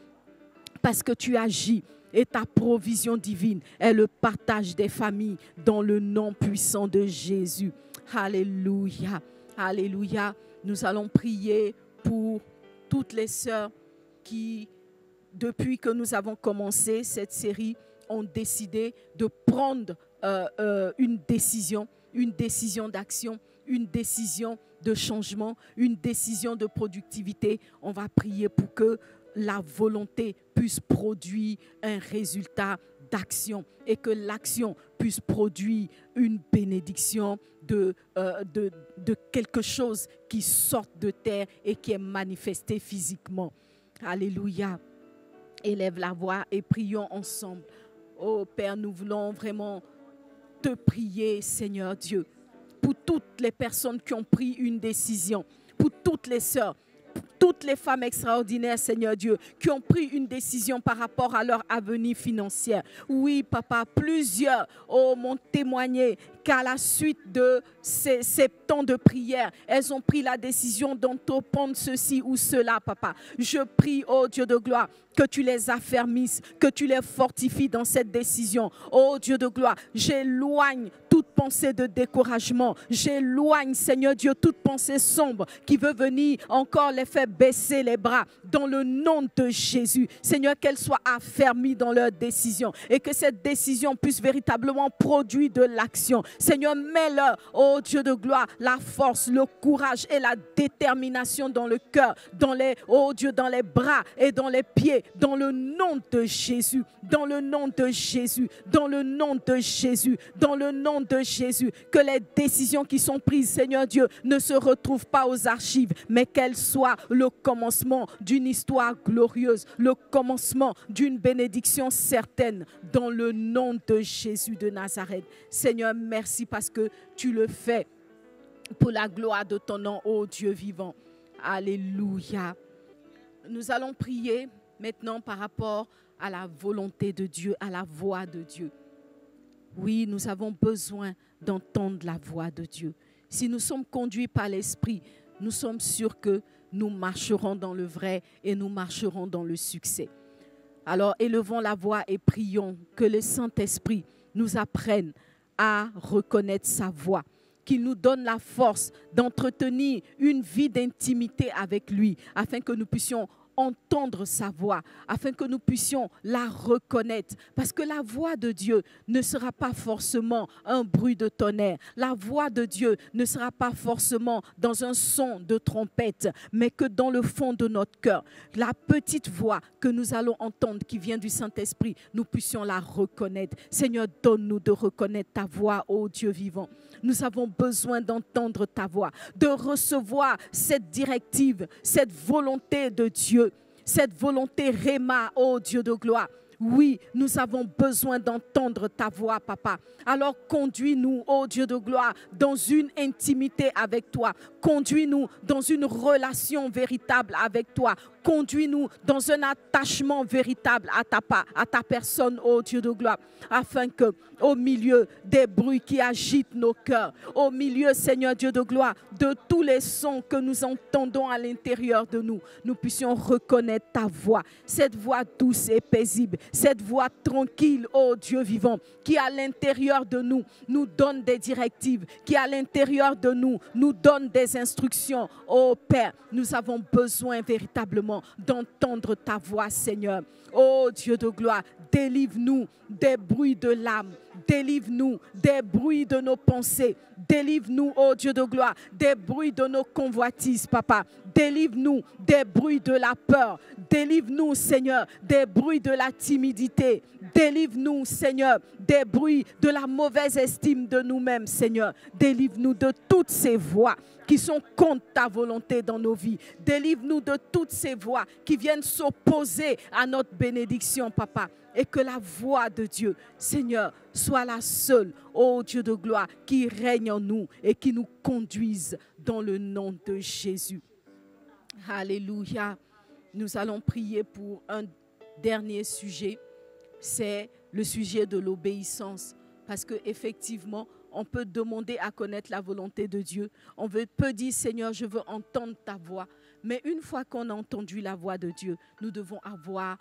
parce que tu agis et ta provision divine est le partage des familles dans le nom puissant de Jésus. Alléluia, alléluia. Nous allons prier pour toutes les sœurs qui, depuis que nous avons commencé cette série, ont décidé de prendre une décision d'action, une décision de changement, une décision de productivité. On va prier pour que la volonté puisse produire un résultat d'action et que l'action puisse produire une bénédiction de quelque chose qui sort de terre et qui est manifesté physiquement. Alléluia. Élève la voix et prions ensemble. Oh Père, nous voulons vraiment te prier, Seigneur Dieu, pour toutes les personnes qui ont pris une décision, pour toutes les sœurs, toutes les femmes extraordinaires, Seigneur Dieu, qui ont pris une décision par rapport à leur avenir financier. Oui, Papa, plusieurs m'ont témoigné qu'à la suite de ces temps de prière, elles ont pris la décision d'entreprendre ceci ou cela, Papa. Je prie, oh Dieu de gloire, que tu les affermisses, que tu les fortifies dans cette décision. Oh Dieu de gloire, j'éloigne toute pensée de découragement. J'éloigne, Seigneur Dieu, toute pensée sombre qui veut venir encore les faire baisser les bras. Dans le nom de Jésus, Seigneur, qu'elles soient affermies dans leur décision et que cette décision puisse véritablement produire de l'action. Seigneur, mets-leur, oh Dieu de gloire, la force, le courage et la détermination dans le cœur, oh Dieu, dans les bras et dans les pieds, dans le nom de Jésus, dans le nom de Jésus, dans le nom de Jésus, dans le nom de Jésus, que les décisions qui sont prises, Seigneur Dieu, ne se retrouvent pas aux archives, mais qu'elles soient le commencement d'une histoire glorieuse, le commencement d'une bénédiction certaine, dans le nom de Jésus de Nazareth. Seigneur, merci parce que tu le fais pour la gloire de ton nom, ô Dieu vivant. Alléluia. Nous allons prier maintenant par rapport à la volonté de Dieu, à la voix de Dieu. Oui, nous avons besoin d'entendre la voix de Dieu. Si nous sommes conduits par l'Esprit, nous sommes sûrs que nous marcherons dans le vrai et nous marcherons dans le succès. Alors, élevons la voix et prions que le Saint-Esprit nous apprenne à reconnaître sa voix, qu'il nous donne la force d'entretenir une vie d'intimité avec lui, afin que nous puissions entendre sa voix, afin que nous puissions la reconnaître. Parce que la voix de Dieu ne sera pas forcément un bruit de tonnerre. La voix de Dieu ne sera pas forcément dans un son de trompette, mais que dans le fond de notre cœur, la petite voix que nous allons entendre qui vient du Saint-Esprit, nous puissions la reconnaître. Seigneur, donne-nous de reconnaître ta voix, ô Dieu vivant. Nous avons besoin d'entendre ta voix, de recevoir cette directive, cette volonté de Dieu, cette volonté Réma, ô Dieu de gloire. Oui, nous avons besoin d'entendre ta voix, Papa. Alors conduis-nous, ô Dieu de gloire, dans une intimité avec toi. Conduis-nous dans une relation véritable avec toi. Conduis-nous dans un attachement véritable à ta personne, ô Dieu de gloire, afin que, au milieu des bruits qui agitent nos cœurs, au milieu, Seigneur Dieu de gloire, de tous les sons que nous entendons à l'intérieur de nous, nous puissions reconnaître ta voix, cette voix douce et paisible, cette voix tranquille, ô Dieu vivant, qui à l'intérieur de nous, nous donne des directives, qui à l'intérieur de nous, nous donne des instructions. Ô Père, nous avons besoin véritablement d'entendre ta voix, Seigneur. Ô Dieu de gloire, délivre-nous des bruits de l'âme, délivre-nous des bruits de nos pensées, délivre-nous, ô Dieu de gloire, des bruits de nos convoitises, Papa. Délivre-nous des bruits de la peur, délivre-nous, Seigneur, des bruits de la timidité, délivre-nous, Seigneur, des bruits de la mauvaise estime de nous-mêmes, Seigneur. Délivre-nous de toutes ces voix qui sont contre ta volonté dans nos vies. Délivre-nous de toutes ces voix qui viennent s'opposer à notre bénédiction, Papa. Et que la voix de Dieu, Seigneur, soit la seule, ô Dieu de gloire, qui règne en nous et qui nous conduise dans le nom de Jésus. Alléluia. Nous allons prier pour un dernier sujet. C'est le sujet de l'obéissance. Parce qu'effectivement, on peut demander à connaître la volonté de Dieu. On peut dire, Seigneur, je veux entendre ta voix. Mais une fois qu'on a entendu la voix de Dieu, nous devons avoir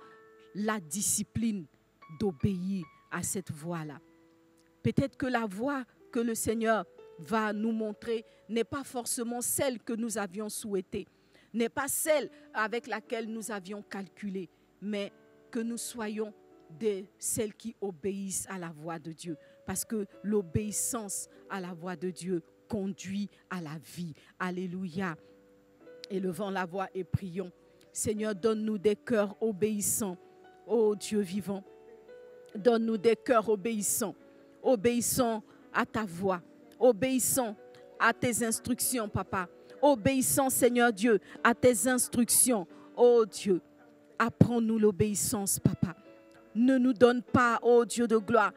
la discipline d'obéir à cette voix-là. Peut-être que la voix que le Seigneur va nous montrer n'est pas forcément celle que nous avions souhaitée, n'est pas celle avec laquelle nous avions calculé, mais que nous soyons de celles qui obéissent à la voix de Dieu. Parce que l'obéissance à la voix de Dieu conduit à la vie. Alléluia. Élevons la voix et prions. Seigneur, donne-nous des cœurs obéissants. Ô Dieu vivant, donne-nous des cœurs obéissants, obéissants à ta voix, obéissants à tes instructions, Papa. Obéissants, Seigneur Dieu, à tes instructions. Ô Dieu, apprends-nous l'obéissance, Papa. Ne nous donne pas, ô Dieu de gloire,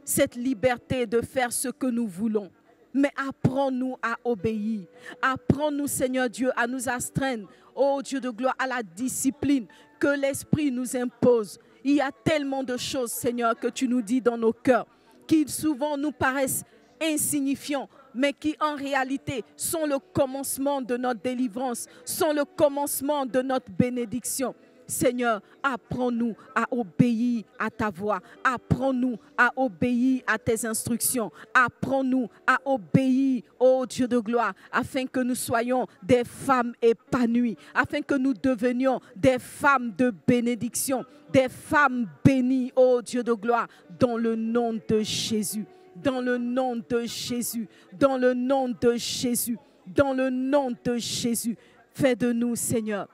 cette liberté de faire ce que nous voulons. Mais apprends-nous à obéir. Apprends-nous, Seigneur Dieu, à nous astreindre, ô Dieu de gloire, à la discipline que l'Esprit nous impose. Il y a tellement de choses, Seigneur, que tu nous dis dans nos cœurs, qui souvent nous paraissent insignifiants, mais qui en réalité sont le commencement de notre délivrance, sont le commencement de notre bénédiction. Seigneur, apprends-nous à obéir à ta voix. Apprends-nous à obéir à tes instructions. Apprends-nous à obéir, ô Dieu de gloire, afin que nous soyons des femmes épanouies, afin que nous devenions des femmes de bénédiction, des femmes bénies, ô Dieu de gloire, dans le nom de Jésus. Dans le nom de Jésus. Dans le nom de Jésus. Dans le nom de Jésus. Fais de nous, Seigneur,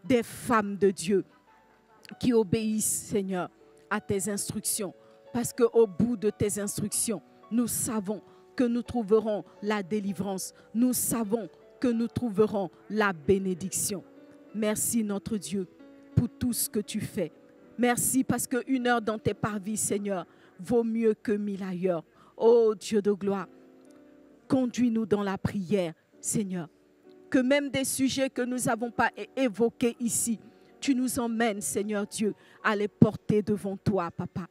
des femmes de Dieu qui obéissent, Seigneur, à tes instructions. Parce qu'au bout de tes instructions, nous savons que nous trouverons la délivrance. Nous savons que nous trouverons la bénédiction. Merci, notre Dieu, pour tout ce que tu fais. Merci parce qu'une heure dans tes parvis, Seigneur, vaut mieux que 1000 ailleurs. Ô Dieu de gloire, conduis-nous dans la prière, Seigneur. Que même des sujets que nous n'avons pas évoqués ici, tu nous emmènes, Seigneur Dieu, à les porter devant toi, Papa.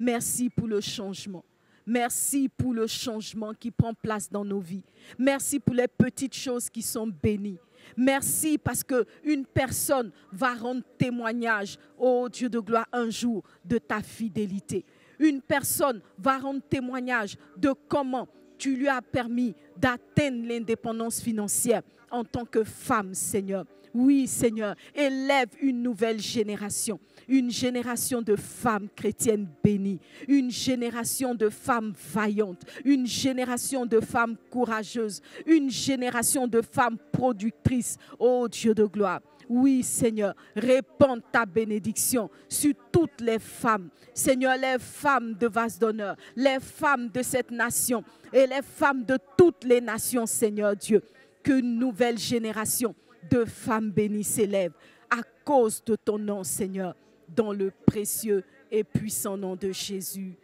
Merci pour le changement. Merci pour le changement qui prend place dans nos vies. Merci pour les petites choses qui sont bénies. Merci parce qu'une personne va rendre témoignage, ô Dieu de gloire, un jour de ta fidélité. Une personne va rendre témoignage de comment tu lui as permis d'atteindre l'indépendance financière en tant que femme, Seigneur. Oui, Seigneur, élève une nouvelle génération. Une génération de femmes chrétiennes bénies. Une génération de femmes vaillantes. Une génération de femmes courageuses. Une génération de femmes productrices. Oh Dieu de gloire. Oui, Seigneur, répands ta bénédiction sur toutes les femmes. Seigneur, les femmes de vase d'honneur, les femmes de cette nation et les femmes de toutes les nations, Seigneur Dieu. Qu'une nouvelle génération de femmes bénies s'élève à cause de ton nom, Seigneur, dans le précieux et puissant nom de Jésus.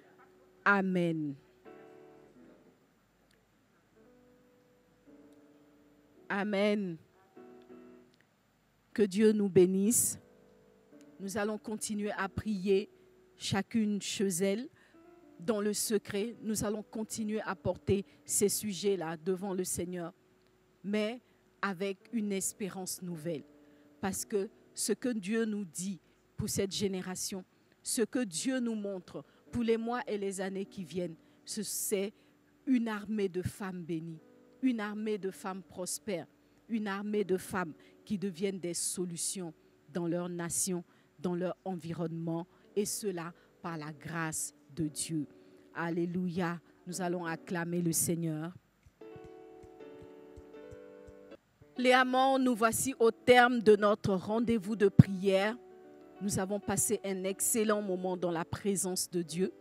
Amen. Amen. Que Dieu nous bénisse. Nous allons continuer à prier chacune chez elle dans le secret. Nous allons continuer à porter ces sujets-là devant le Seigneur, mais avec une espérance nouvelle. Parce que ce que Dieu nous dit pour cette génération, ce que Dieu nous montre pour les mois et les années qui viennent, c'est une armée de femmes bénies, une armée de femmes prospères, une armée de femmes qui deviennent des solutions dans leur nation, dans leur environnement, et cela par la grâce de Dieu. Alléluia. Nous allons acclamer le Seigneur. Les amants, nous voici au terme de notre rendez-vous de prière. Nous avons passé un excellent moment dans la présence de Dieu,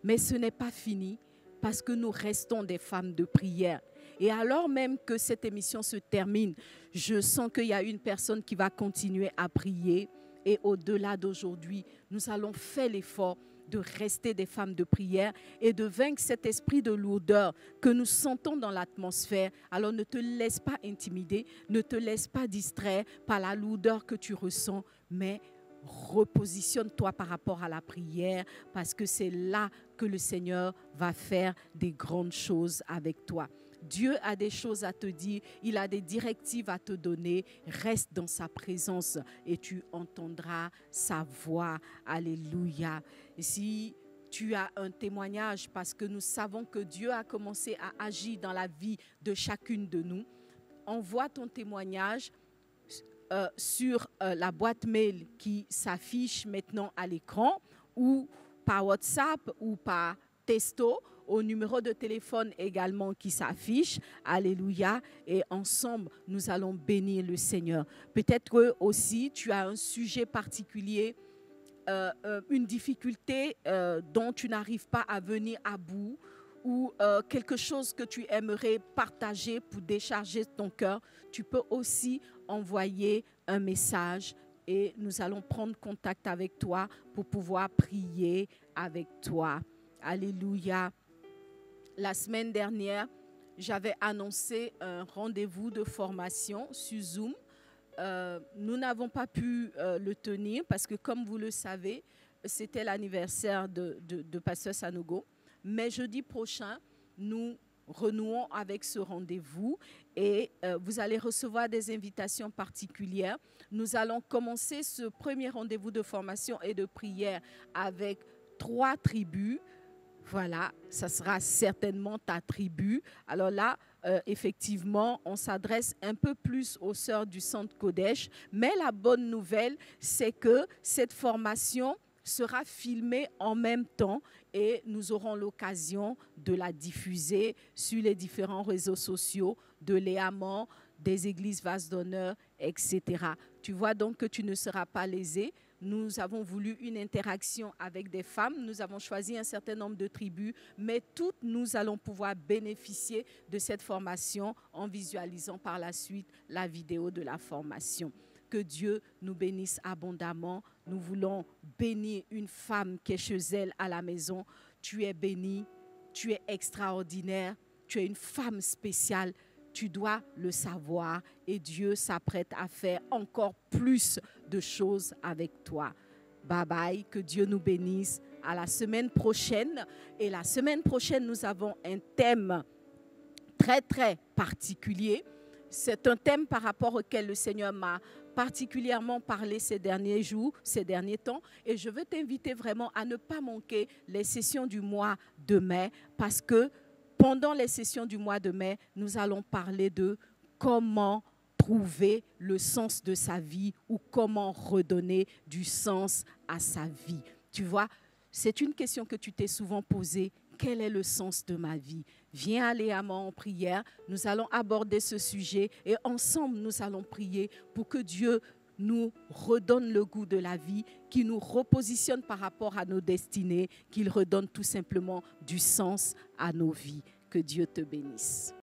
mais ce n'est pas fini parce que nous restons des femmes de prière. Et alors même que cette émission se termine, je sens qu'il y a une personne qui va continuer à prier. Et au-delà d'aujourd'hui, nous allons faire l'effort de rester des femmes de prière et de vaincre cet esprit de lourdeur que nous sentons dans l'atmosphère. Alors ne te laisse pas intimider, ne te laisse pas distraire par la lourdeur que tu ressens, mais repositionne-toi par rapport à la prière parce que c'est là que le Seigneur va faire des grandes choses avec toi. Dieu a des choses à te dire, il a des directives à te donner. Reste dans sa présence et tu entendras sa voix. Alléluia. Et si tu as un témoignage, parce que nous savons que Dieu a commencé à agir dans la vie de chacune de nous, envoie ton témoignage sur la boîte mail qui s'affiche maintenant à l'écran ou par WhatsApp ou par texto au numéro de téléphone également qui s'affiche. Alléluia. Et ensemble, nous allons bénir le Seigneur. Peut-être que aussi tu as un sujet particulier, une difficulté dont tu n'arrives pas à venir à bout ou quelque chose que tu aimerais partager pour décharger ton cœur. Tu peux aussi envoyer un message et nous allons prendre contact avec toi pour pouvoir prier avec toi. Alléluia. La semaine dernière, j'avais annoncé un rendez-vous de formation sur Zoom. Nous n'avons pas pu le tenir parce que, comme vous le savez, c'était l'anniversaire de Pasteur Sanogo. Mais jeudi prochain, nous renouons avec ce rendez-vous et vous allez recevoir des invitations particulières. Nous allons commencer ce premier rendez-vous de formation et de prière avec 3 tribus. Voilà, ça sera certainement ta tribu. Alors là, effectivement, on s'adresse un peu plus aux sœurs du Centre Kodesh. Mais la bonne nouvelle, c'est que cette formation sera filmée en même temps et nous aurons l'occasion de la diffuser sur les différents réseaux sociaux de l'Éamant, des églises Vase d'honneur, etc. Tu vois donc que tu ne seras pas lésé. Nous avons voulu une interaction avec des femmes. Nous avons choisi un certain nombre de tribus, mais toutes nous allons pouvoir bénéficier de cette formation en visualisant par la suite la vidéo de la formation. Que Dieu nous bénisse abondamment. Nous voulons bénir une femme qui est chez elle à la maison. Tu es bénie, tu es extraordinaire, tu es une femme spéciale. Tu dois le savoir et Dieu s'apprête à faire encore plus de choses avec toi. Bye bye, que Dieu nous bénisse. À la semaine prochaine. Et la semaine prochaine, nous avons un thème très, très particulier. C'est un thème par rapport auquel le Seigneur m'a particulièrement parlé ces derniers jours, ces derniers temps. Et je veux t'inviter vraiment à ne pas manquer les sessions du mois de mai parce que pendant les sessions du mois de mai, nous allons parler de comment trouver le sens de sa vie ou comment redonner du sens à sa vie. Tu vois, c'est une question que tu t'es souvent posée. Quel est le sens de ma vie? Viens aller à moi en prière. Nous allons aborder ce sujet et ensemble, nous allons prier pour que Dieu nous redonne le goût de la vie, qu'il nous repositionne par rapport à nos destinées, qu'il redonne tout simplement du sens à nos vies. Que Dieu te bénisse.